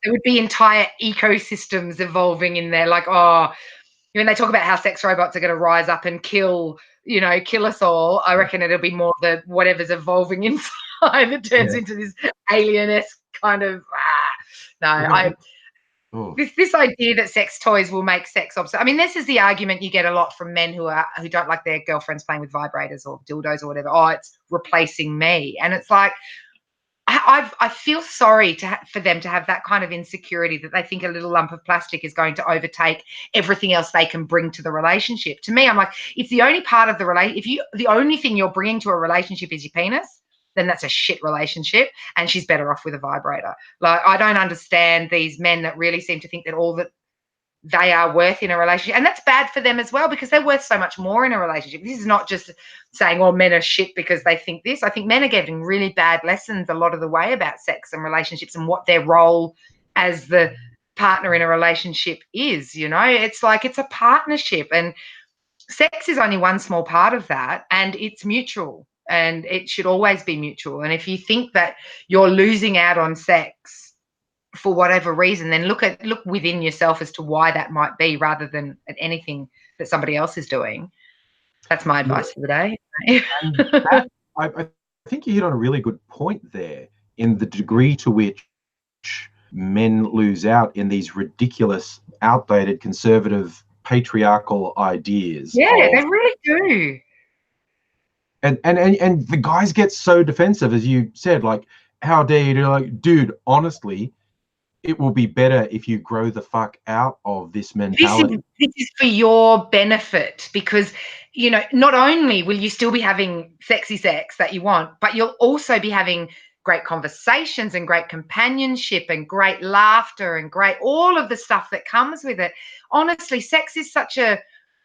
There would be entire ecosystems evolving in there. Like, when they talk about how sex robots are going to rise up and kill us all, I reckon it'll be more the whatever's evolving inside that turns into this alien-esque kind of, This idea that sex toys will make sex obsolete. I mean, this is the argument you get a lot from men who don't like their girlfriends playing with vibrators or dildos or whatever. Oh, it's replacing me. And it's like, I feel sorry for them to have that kind of insecurity, that they think a little lump of plastic is going to overtake everything else they can bring to the relationship. To me, I'm like, if the only part of the only thing you're bringing to a relationship is your penis, then that's a shit relationship, and she's better off with a vibrator. Like, I don't understand these men that really seem to think that all that they are worth in a relationship, and that's bad for them as well, because they're worth so much more in a relationship. This is not just saying, oh, men are shit because they think this. I think men are getting really bad lessons a lot of the way about sex and relationships and what their role as the partner in a relationship is. You know, it's like, it's a partnership, and sex is only one small part of that, and it's mutual, and it should always be mutual. And if you think that you're losing out on sex for whatever reason, then look within yourself as to why that might be, rather than at anything that somebody else is doing. That's my advice for the day. And that, I think you hit on a really good point there, in the degree to which men lose out in these ridiculous, outdated, conservative, patriarchal ideas. Yeah, they really do. And the guys get so defensive, as you said, like, how dare you? Like, dude, honestly, it will be better if you grow the fuck out of this mentality. This is for your benefit, because, you know, not only will you still be having sexy sex that you want, but you'll also be having great conversations and great companionship and great laughter and great all of the stuff that comes with it. Honestly, sex is such a,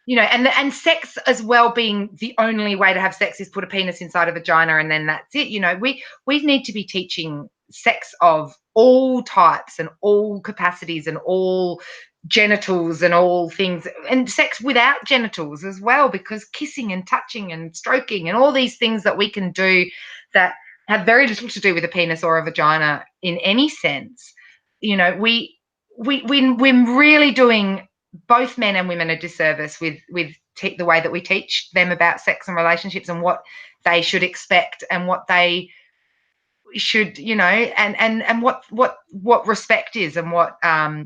you know, and sex as well being the only way to have sex is put a penis inside a vagina and then that's it. You know, we need to be teaching sex of all types and all capacities and all genitals and all things, and sex without genitals as well, because kissing and touching and stroking and all these things that we can do that have very little to do with a penis or a vagina in any sense. You know, we're really doing both men and women a disservice with the way that we teach them about sex and relationships and what they should expect and what they should, you know, and what respect is and what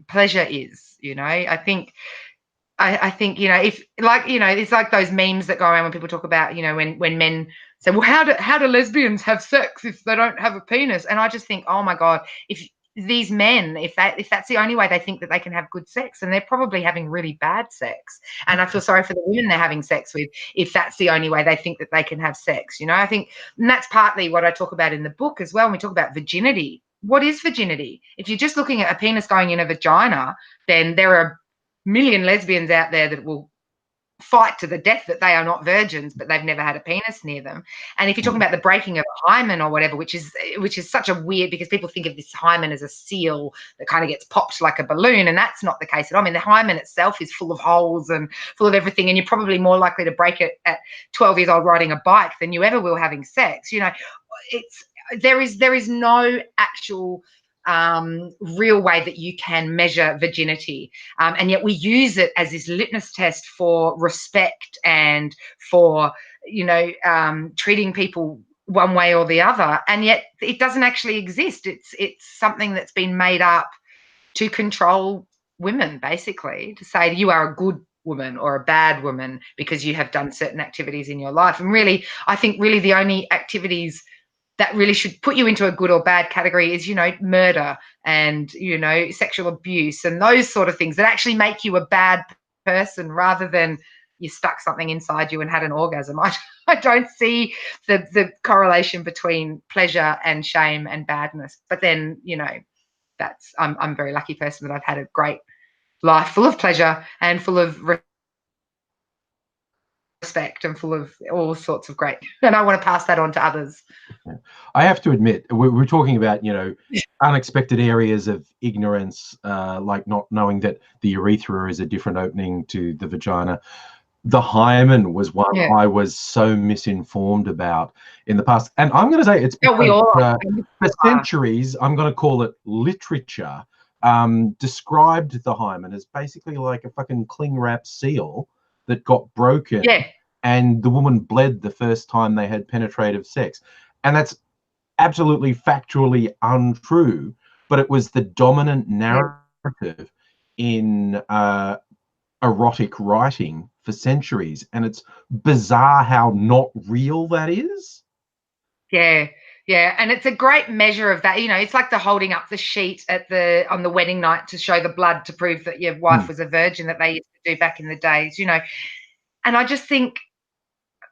pleasure is. You know, I think, you know, if, like, you know, it's like those memes that go around when people talk about, you know, when men say, well, how do lesbians have sex if they don't have a penis? And I just think, oh my God, if these men, if that's the only way they think that they can have good sex, and they're probably having really bad sex. And I feel sorry for the women they're having sex with if that's the only way they think that they can have sex. You know, I think, and that's partly what I talk about in the book as well. When we talk about virginity, what is virginity? If you're just looking at a penis going in a vagina, then there are million lesbians out there that will fight to the death that they are not virgins, but they've never had a penis near them. And if you're talking about the breaking of a hymen or whatever, which is such a weird, because people think of this hymen as a seal that kind of gets popped like a balloon, and that's not the case at all. I mean, the hymen itself is full of holes and full of everything, and you're probably more likely to break it at 12 years old riding a bike than you ever will having sex. You know, there is no actual real way that you can measure virginity, and yet we use it as this litmus test for respect and for, you know, treating people one way or the other, and yet it doesn't actually exist. It's something that's been made up to control women, basically, to say you are a good woman or a bad woman because you have done certain activities in your life. And really, I think really the only activities that really should put you into a good or bad category is, you know, murder and, you know, sexual abuse and those sort of things that actually make you a bad person, rather than you stuck something inside you and had an orgasm. I don't see the correlation between pleasure and shame and badness. But then, you know, I'm a very lucky person that I've had a great life full of pleasure and full of respect and full of all sorts of great, and I want to pass that on to others. I have to admit, we're talking about, you know, unexpected areas of ignorance, like not knowing that the urethra is a different opening to the vagina. The hymen was one I was so misinformed about in the past, and I'm going to say it's because, for centuries, I'm going to call it literature, described the hymen as basically like a fucking cling wrap seal that got broken, and the woman bled the first time they had penetrative sex. And that's absolutely factually untrue, but it was the dominant narrative in erotic writing for centuries. And it's bizarre how not real that is. Yeah. Yeah, and it's a great measure of that. You know, it's like the holding up the sheet on the wedding night to show the blood to prove that your wife was a virgin, that they used to do back in the days, you know. And I just think,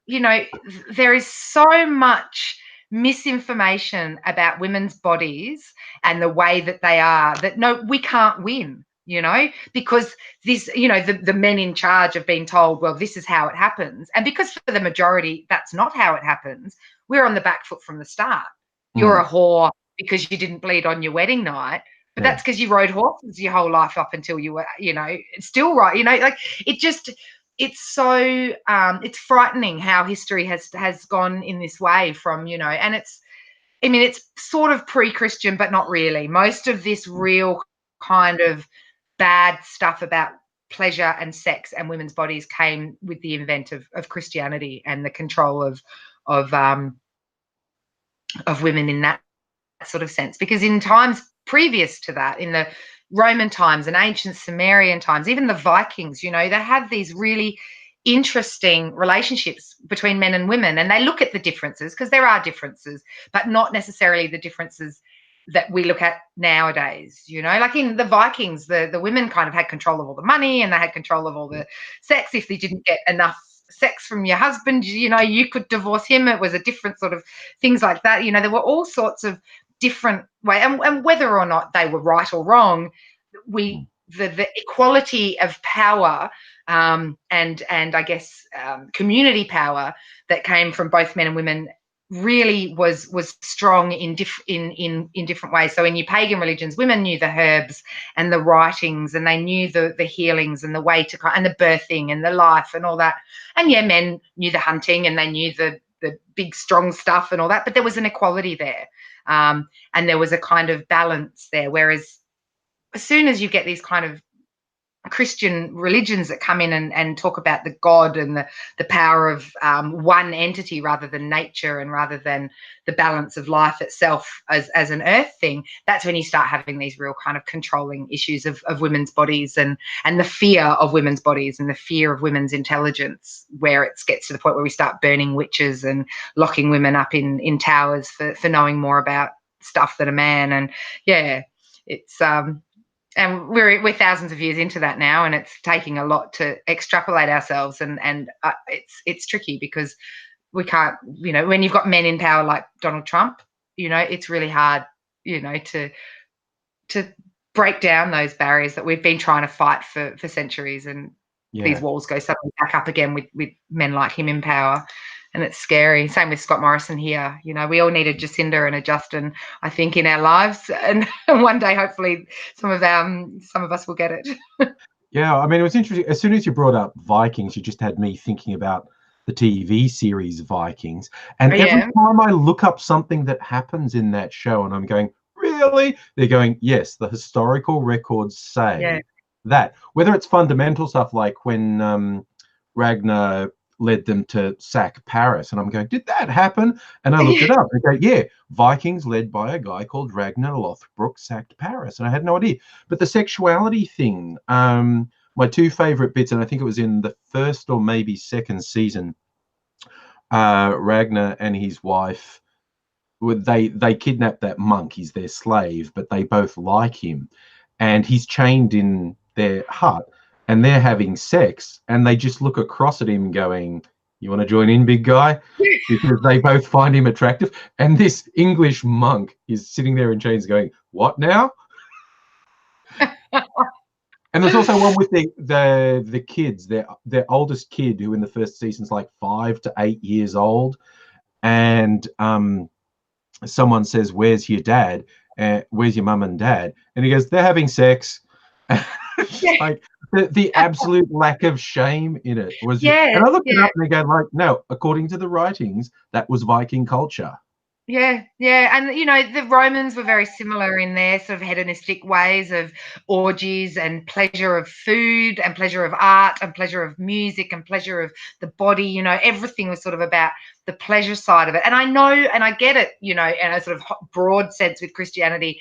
you know, there is so much misinformation about women's bodies and the way that they are, that no, we can't win, you know, because this, you know, the men in charge have been told, well, this is how it happens. And because for the majority, that's not how it happens. We're on the back foot from the start. You're a whore because you didn't bleed on your wedding night, but that's because you rode horses your whole life up until you were, you know, still right. You know, like it's so it's frightening how history has gone in this way from, you know, and I mean, it's sort of pre-Christian, but not really. Most of this real kind of bad stuff about pleasure and sex and women's bodies came with the advent of Christianity and the control of women in that sort of sense. Because in times previous to that, in the Roman times and ancient Sumerian times, even the Vikings, you know, they had these really interesting relationships between men and women, and they look at the differences, because there are differences, but not necessarily the differences that we look at nowadays. You know, like in the Vikings, the women kind of had control of all the money, and they had control of all the sex. If they didn't get enough sex from your husband, you know, you could divorce him. It was a different sort of things like that. You know, there were all sorts of different way, and whether or not they were right or wrong, the equality of power, and I guess community power that came from both men and women really was strong in different ways. So in your pagan religions, women knew the herbs and the writings, and they knew the healings and the way to, and the birthing and the life and all that. And yeah, men knew the hunting, and they knew the big strong stuff and all that, but there was an equality there, and there was a kind of balance there. Whereas as soon as you get these kind of Christian religions that come in and talk about the God and the power of one entity rather than nature, and rather than the balance of life itself as an earth thing, that's when you start having these real kind of controlling issues of women's bodies, and the fear of women's bodies, and the fear of women's intelligence, where it gets to the point where we start burning witches and locking women up in towers for knowing more about stuff than a man. And yeah, it's and we're thousands of years into that now, and it's taking a lot to extrapolate ourselves, and it's tricky, because we can't, you know, when you've got men in power like Donald Trump, you know, it's really hard, you know, to break down those barriers that we've been trying to fight for centuries, and these walls go suddenly back up again with men like him in power. And it's scary. Same with Scott Morrison here. You know, we all need a Jacinda and a Justin, I think, in our lives. And one day, hopefully, some of us will get it. Yeah, I mean, it was interesting. As soon as you brought up Vikings, you just had me thinking about the TV series Vikings. And every time I look up something that happens in that show, and I'm going, really? They're going, yes, the historical records say that. Whether it's fundamental stuff like when Ragnar led them to sack Paris, and I'm going, did that happen? And I looked it up. I go, yeah, Vikings led by a guy called Ragnar Lothbrok sacked Paris, and I had no idea. But the sexuality thing, my two favorite bits, and I think it was in the first or maybe second season, Ragnar and his wife, they kidnap that monk. He's their slave, but they both like him, and he's chained in their hut, and they're having sex, and they just look across at him going, you want to join in, big guy? Because they both find him attractive. And this English monk is sitting there in chains going, what now? And there's also one with the kids, their oldest kid, who in the first season's like 5 to 8 years old. And someone says, where's your dad? Where's your mum and dad? And he goes, they're having sex. Like the absolute lack of shame in it was and I looked it up, and they go like, no, according to the writings, that was Viking culture. And you know, the Romans were very similar in their sort of hedonistic ways of orgies and pleasure of food and pleasure of art and pleasure of music and pleasure of the body. You know, everything was sort of about the pleasure side of it. And I know, and I get it, you know, in a sort of broad sense with Christianity,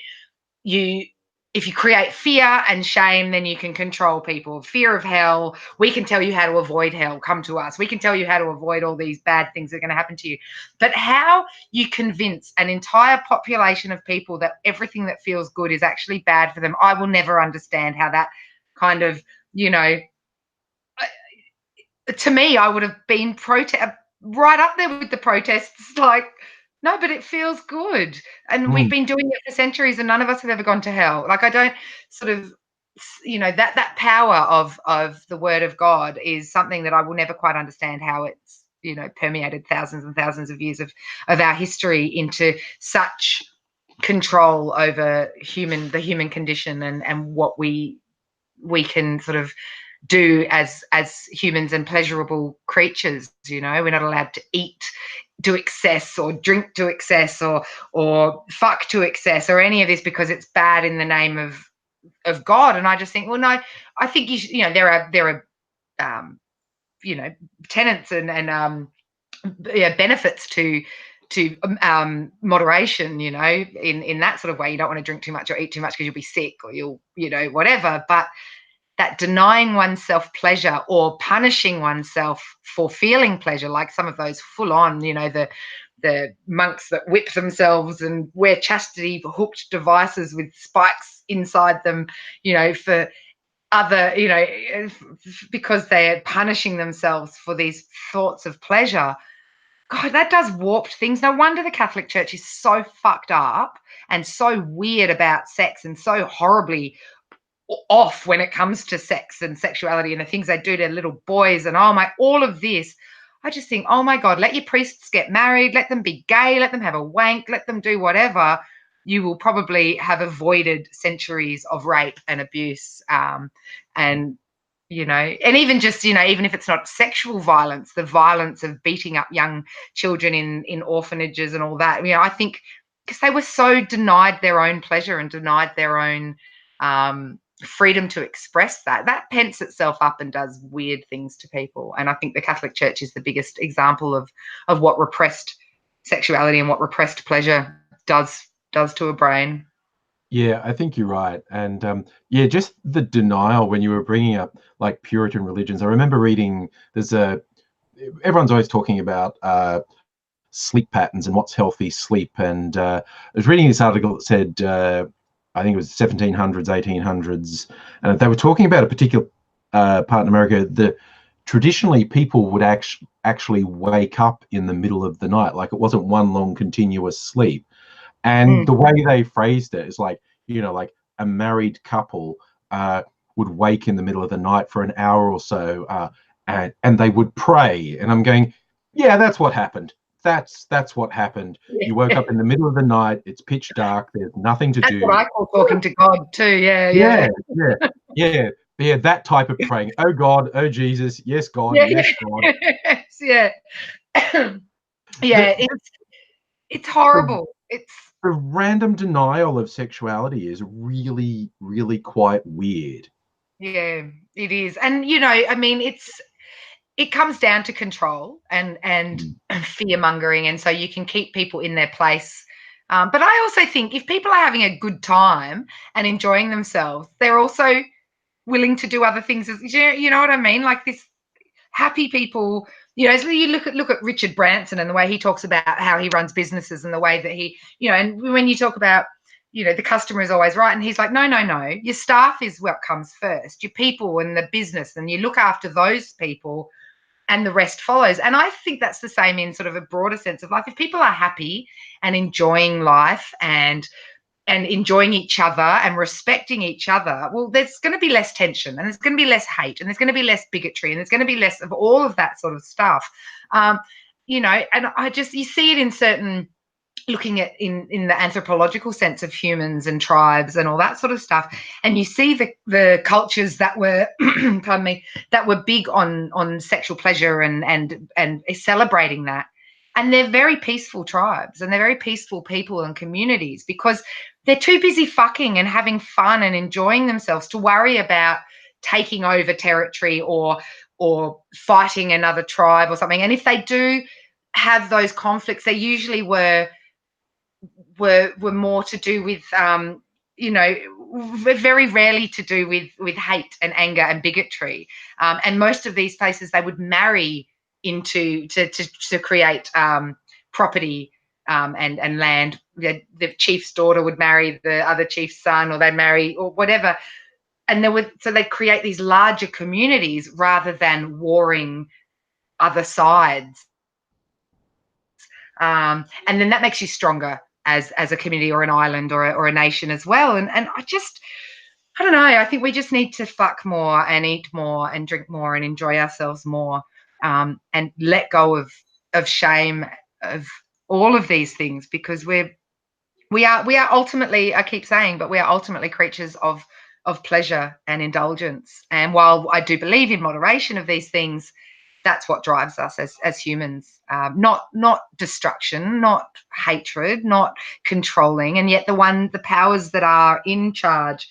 if you create fear and shame, then you can control people. Fear of hell, we can tell you how to avoid hell, come to us. We can tell you how to avoid all these bad things that are going to happen to you. But how you convince an entire population of people that everything that feels good is actually bad for them, I will never understand how that kind of, you know, to me, I would have been right up there with the protests, like, no, but it feels good. And we've been doing it for centuries, and none of us have ever gone to hell. Like, I don't sort of, you know, that power of the word of God is something that I will never quite understand how it's, you know, permeated thousands and thousands of years of our history into such control over the human condition and what we can sort of do as humans and pleasurable creatures. You know, we're not allowed to eat to excess or drink to excess or fuck to excess or any of this because it's bad in the name of God. And I just think, well, no, I think there are tenets and benefits to moderation, in that sort of way. You don't want to drink too much or eat too much because you'll be sick or you'll, whatever. But that denying oneself pleasure or punishing oneself for feeling pleasure, like some of those full on, the monks that whip themselves and wear chastity hooked devices with spikes inside them, for other, because they're punishing themselves for these thoughts of pleasure. God, that does warped things. No wonder the Catholic Church is so fucked up and so weird about sex and so horribly off when it comes to sex and sexuality and the things they do to little boys and all of this. I just think, oh my God, let your priests get married, let them be gay, let them have a wank, let them do whatever. You will probably have avoided centuries of rape and abuse. And even just, even if it's not sexual violence, the violence of beating up young children in orphanages and all that. I think because they were so denied their own pleasure and denied their own freedom to express that pents itself up and does weird things to people. And I think the Catholic Church is the biggest example of what repressed sexuality and what repressed pleasure does to a brain. Yeah, I think you're right. And just the denial when you were bringing up like Puritan religions. I remember reading, everyone's always talking about sleep patterns and what's healthy sleep. And I was reading this article that said, I think it was 1700s, 1800s, and they were talking about a particular part in America that traditionally people would actually wake up in the middle of the night. Like it wasn't one long continuous sleep. And the way they phrased it is like, like a married couple would wake in the middle of the night for an hour or so and they would pray. And I'm going, yeah, that's what happened. That's what happened. Yeah. You woke up in the middle of the night. It's pitch dark. There's nothing to do. That's what I call talking to God too. Yeah. That type of praying. Oh God, oh Jesus, yes God, yes God. Yeah. Yeah, it's horrible. The random denial of sexuality is really, really quite weird. Yeah, it is. And I mean, it comes down to control and fear mongering, and so you can keep people in their place. But I also think if people are having a good time and enjoying themselves, they're also willing to do other things. You know what I mean? Like this happy people. So you look at Richard Branson and the way he talks about how he runs businesses and the way that he, and when you talk about, the customer is always right. And he's like, no. Your staff is what comes first, your people and the business, and you look after those people and the rest follows. And I think that's the same in sort of a broader sense of life. If people are happy and enjoying life and enjoying each other and respecting each other, well, there's going to be less tension and there's going to be less hate and there's going to be less bigotry and there's going to be less of all of that sort of stuff. And you see it in certain, looking at in the anthropological sense of humans and tribes and all that sort of stuff, and you see the cultures that were pardon me, that were big on sexual pleasure and celebrating that, and they're very peaceful tribes and they're very peaceful people and communities because they're too busy fucking and having fun and enjoying themselves to worry about taking over territory or fighting another tribe or something. And if they do have those conflicts, they usually were more to do with very rarely to do with hate and anger and bigotry, and most of these places they would marry into to create property and land. The chief's daughter would marry the other chief's son, or they'd marry or whatever, and so they'd create these larger communities rather than warring other sides. And then that makes you stronger as a community or an island or a nation as well. And I don't know, I think we just need to fuck more and eat more and drink more and enjoy ourselves more, and let go of shame, of all of these things, because we are ultimately, I keep saying, but we are ultimately creatures of of pleasure and indulgence. And while I do believe in moderation of these things, that's what drives us as humans. Not destruction, not hatred, not controlling. And yet the powers that are in charge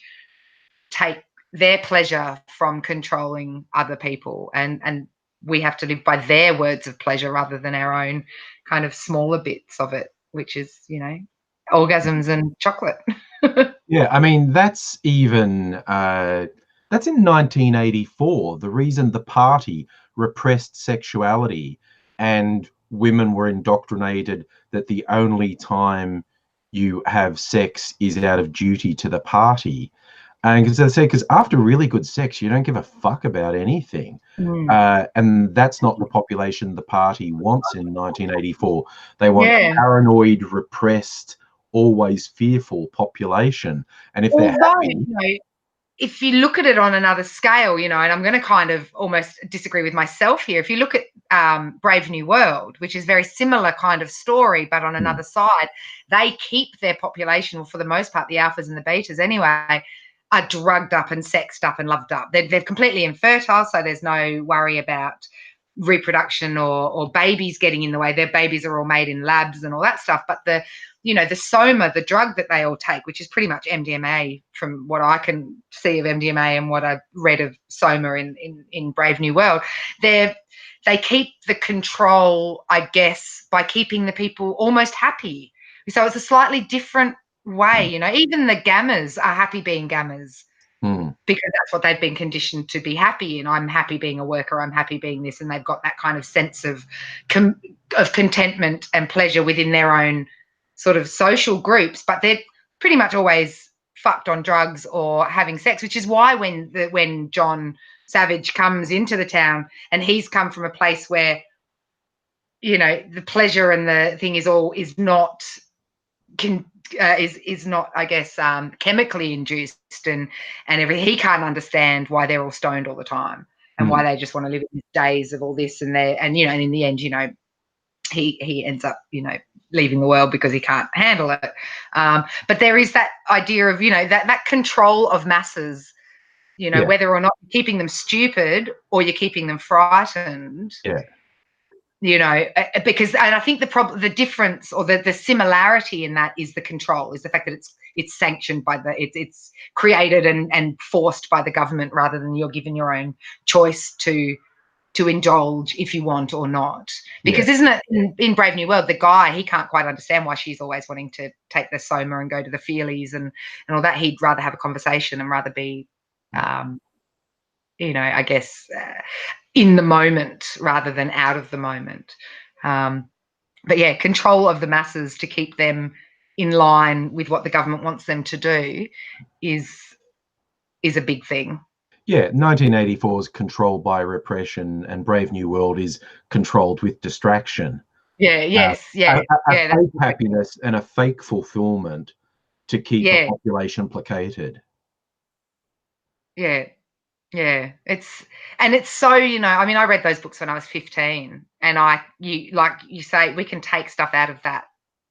take their pleasure from controlling other people, and we have to live by their words of pleasure rather than our own kind of smaller bits of it, which is, you know, orgasms and chocolate. Yeah, I mean, that's even that's in 1984. The reason the party repressed sexuality and women were indoctrinated that the only time you have sex is out of duty to the party. And because I say, because after really good sex, you don't give a fuck about anything. And that's not the population the party wants in 1984. They want paranoid, repressed, always fearful population. And if they're happy, you know, if you look at it on another scale, you know, and I'm going to kind of almost disagree with myself here. If you look at Brave New World, which is very similar kind of story, but on another side, they keep their population, well, for the most part, the alphas and the betas anyway, are drugged up and sexed up and loved up. They're completely infertile, so there's no worry about reproduction or babies getting in the way. Their babies are all made in labs and all that stuff. But the soma, the drug that they all take, which is pretty much MDMA from what I can see of MDMA and what I've read of soma in Brave New World, they keep the control, I guess, by keeping the people almost happy. So it's a slightly different way, you know. Even the gammas are happy being gammas. Because that's what they've been conditioned to be happy in. I'm happy being a worker, I'm happy being this, and they've got that kind of sense of contentment and pleasure within their own sort of social groups, but they're pretty much always fucked on drugs or having sex, which is why when John Savage comes into the town, and he's come from a place where, you know, the pleasure and the thing is not, I guess, chemically induced and everything. He can't understand why they're all stoned all the time and why they just want to live in these days of all this and you know, and in the end, you know, he ends up, you know, leaving the world because he can't handle it. But there is that idea of, you know, that control of masses, you know, whether or not you're keeping them stupid or you're keeping them frightened. You know, because, and I think the difference or the similarity in that is the control, is the fact that it's sanctioned by it's created and forced by the government rather than you're given your own choice to indulge if you want or not. Because isn't it in Brave New World, the guy, he can't quite understand why she's always wanting to take the soma and go to the feelies and all that. He'd rather have a conversation and rather be, you know, I guess, in the moment rather than out of the moment. But yeah, control of the masses to keep them in line with what the government wants them to do is a big thing. Yeah, 1984 is controlled by repression, and Brave New World is controlled with distraction. A fake happiness and a fake fulfillment to keep the population placated. Yeah. It's so, you know, I mean, I read those books when I was 15, and like you say, we can take stuff out of that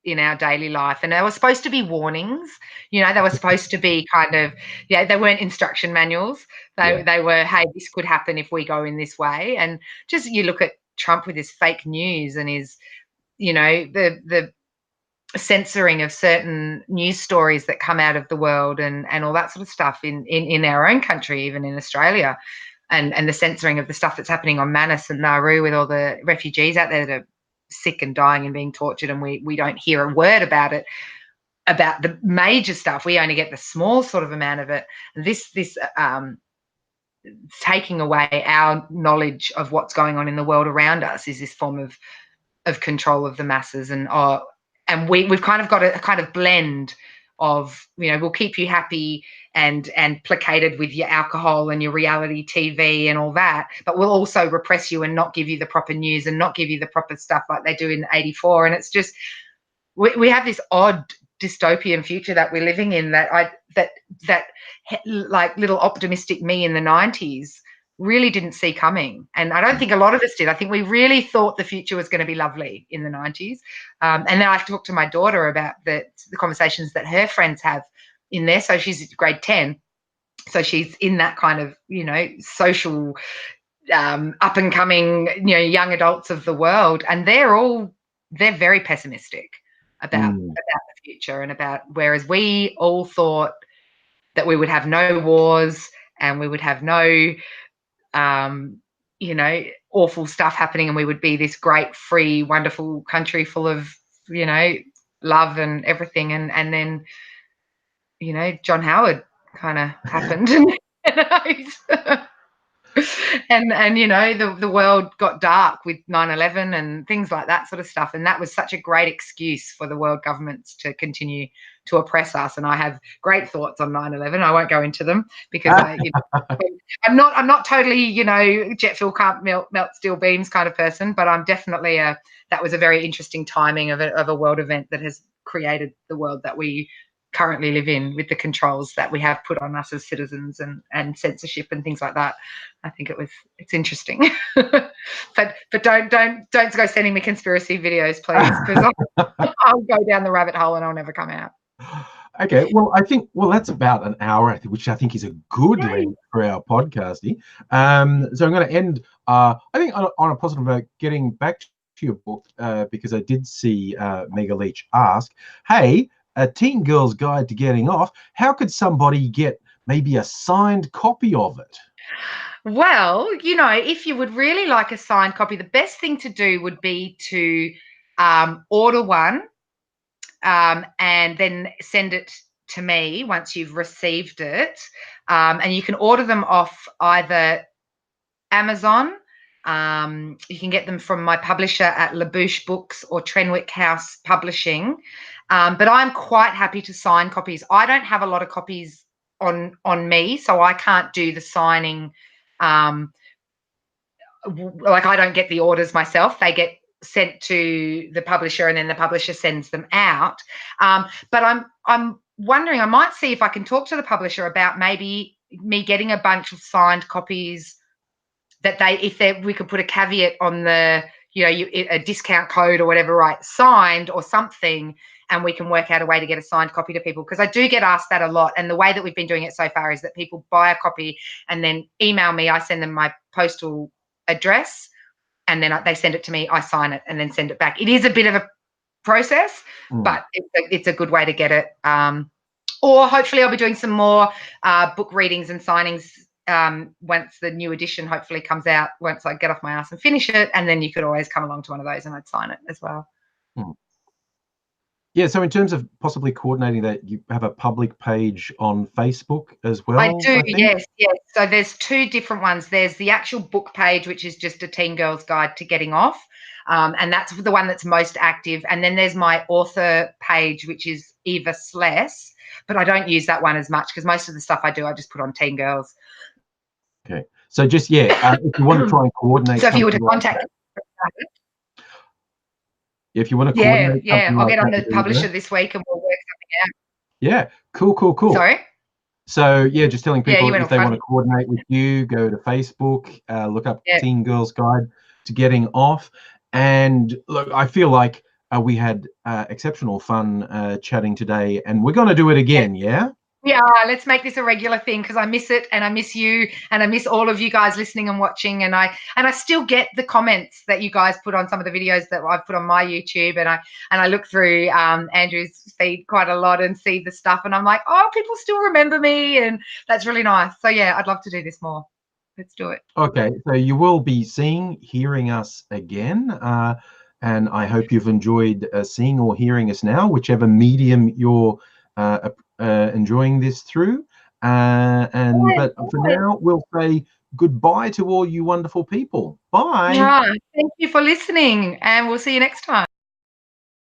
in our daily life, and they were supposed to be warnings, you know, they were supposed to be kind of, they weren't instruction manuals. They were, hey, this could happen if we go in this way. And just, you look at Trump with his fake news and his, you know, the censoring of certain news stories that come out of the world and all that sort of stuff in our own country, even in Australia, and the censoring of the stuff that's happening on Manus and Nauru with all the refugees out there that are sick and dying and being tortured, and we don't hear a word about it, about the major stuff. We only get the small sort of amount of it. This taking away our knowledge of what's going on in the world around us is this form of control of the masses. And we've kind of got a kind of blend of, you know, we'll keep you happy and placated with your alcohol and your reality TV and all that, but we'll also repress you and not give you the proper news and not give you the proper stuff like they do in 84. And it's just, we have this odd dystopian future that we're living in that like little optimistic me in the 90s really didn't see coming. And I don't think a lot of us did. I think we really thought the future was going to be lovely in the 90s. And then I talked to my daughter about the conversations that her friends have in there. So she's grade 10. So she's in that kind of, you know, social up and coming, you know, young adults of the world, and they're very pessimistic about the future and about, whereas we all thought that we would have no wars and we would have no, you know, awful stuff happening, and we would be this great, free, wonderful country full of, you know, love and everything. And then, you know, John Howard kind of happened. And you know, the world got dark with 9/11 and things like that sort of stuff, and that was such a great excuse for the world governments to continue to oppress us. And I have great thoughts on 9/11. I won't go into them because I'm not totally, you know, jet fuel can't melt steel beams kind of person, but I'm definitely that was a very interesting timing of a world event that has created the world that we currently live in, with the controls that we have put on us as citizens and censorship and things like that. I think it's interesting. but don't go sending me conspiracy videos, please, because I'll go down the rabbit hole and I'll never come out. Okay, well, that's about an hour, which I think is a good length for our podcasting. So I'm going to end, I think, on a positive note, getting back to your book, because I did see Mega Leach ask, hey, a teen girl's guide to getting off, how could somebody get maybe a signed copy of it? Well, you know, if you would really like a signed copy, the best thing to do would be to order one, and then send it to me once you've received it. And you can order them off either Amazon. You can get them from my publisher at LaBouche Books or Trenwick House Publishing. But I'm quite happy to sign copies. I don't have a lot of copies on me, so I can't do the signing. Like, I don't get the orders myself. They get sent to the publisher, and then the publisher sends them out. But I'm wondering, I might see if I can talk to the publisher about maybe me getting a bunch of signed copies, that we could put a caveat on the, you know, a discount code or whatever, right, signed or something, and we can work out a way to get a signed copy to people, because I do get asked that a lot. And the way that we've been doing it so far is that people buy a copy and then email me. I send them my postal address, and then they send it to me. I sign it and then send it back. It is a bit of a process, but it's a good way to get it. Or hopefully I'll be doing some more book readings and signings once the new edition hopefully comes out, once I get off my ass and finish it. And then you could always come along to one of those and I'd sign it as well. Yeah, so in terms of possibly coordinating that, you have a public page on Facebook as well? I do, yes. So there's two different ones. There's the actual book page, which is just a teen girl's guide to getting off. And that's the one that's most active. And then there's my author page, which is Eva Sless, but I don't use that one as much because most of the stuff I do, I just put on teen girls. Okay. So just, if you want to try and coordinate. So if you were to contact if you want to coordinate, I'll get on the publisher this week and we'll work something out. Yeah, cool. Sorry? So just telling people, if they want to coordinate with you, go to Facebook, look up Teen Girls Guide to Getting Off. And look, I feel like we had exceptional fun chatting today, and we're going to do it again, yeah? Yeah, let's make this a regular thing, because I miss it, and I miss you, and I miss all of you guys listening and watching. And I still get the comments that you guys put on some of the videos that I've put on my YouTube, and I look through Andrew's feed quite a lot and see the stuff, and I'm like, oh, people still remember me, and that's really nice. So yeah, I'd love to do this more. Let's do it. Okay, so you will be hearing us again, and I hope you've enjoyed seeing or hearing us now, whichever medium you're enjoying this through. But for now, we'll say goodbye to all you wonderful people. Bye. Yeah, thank you for listening, and we'll see you next time.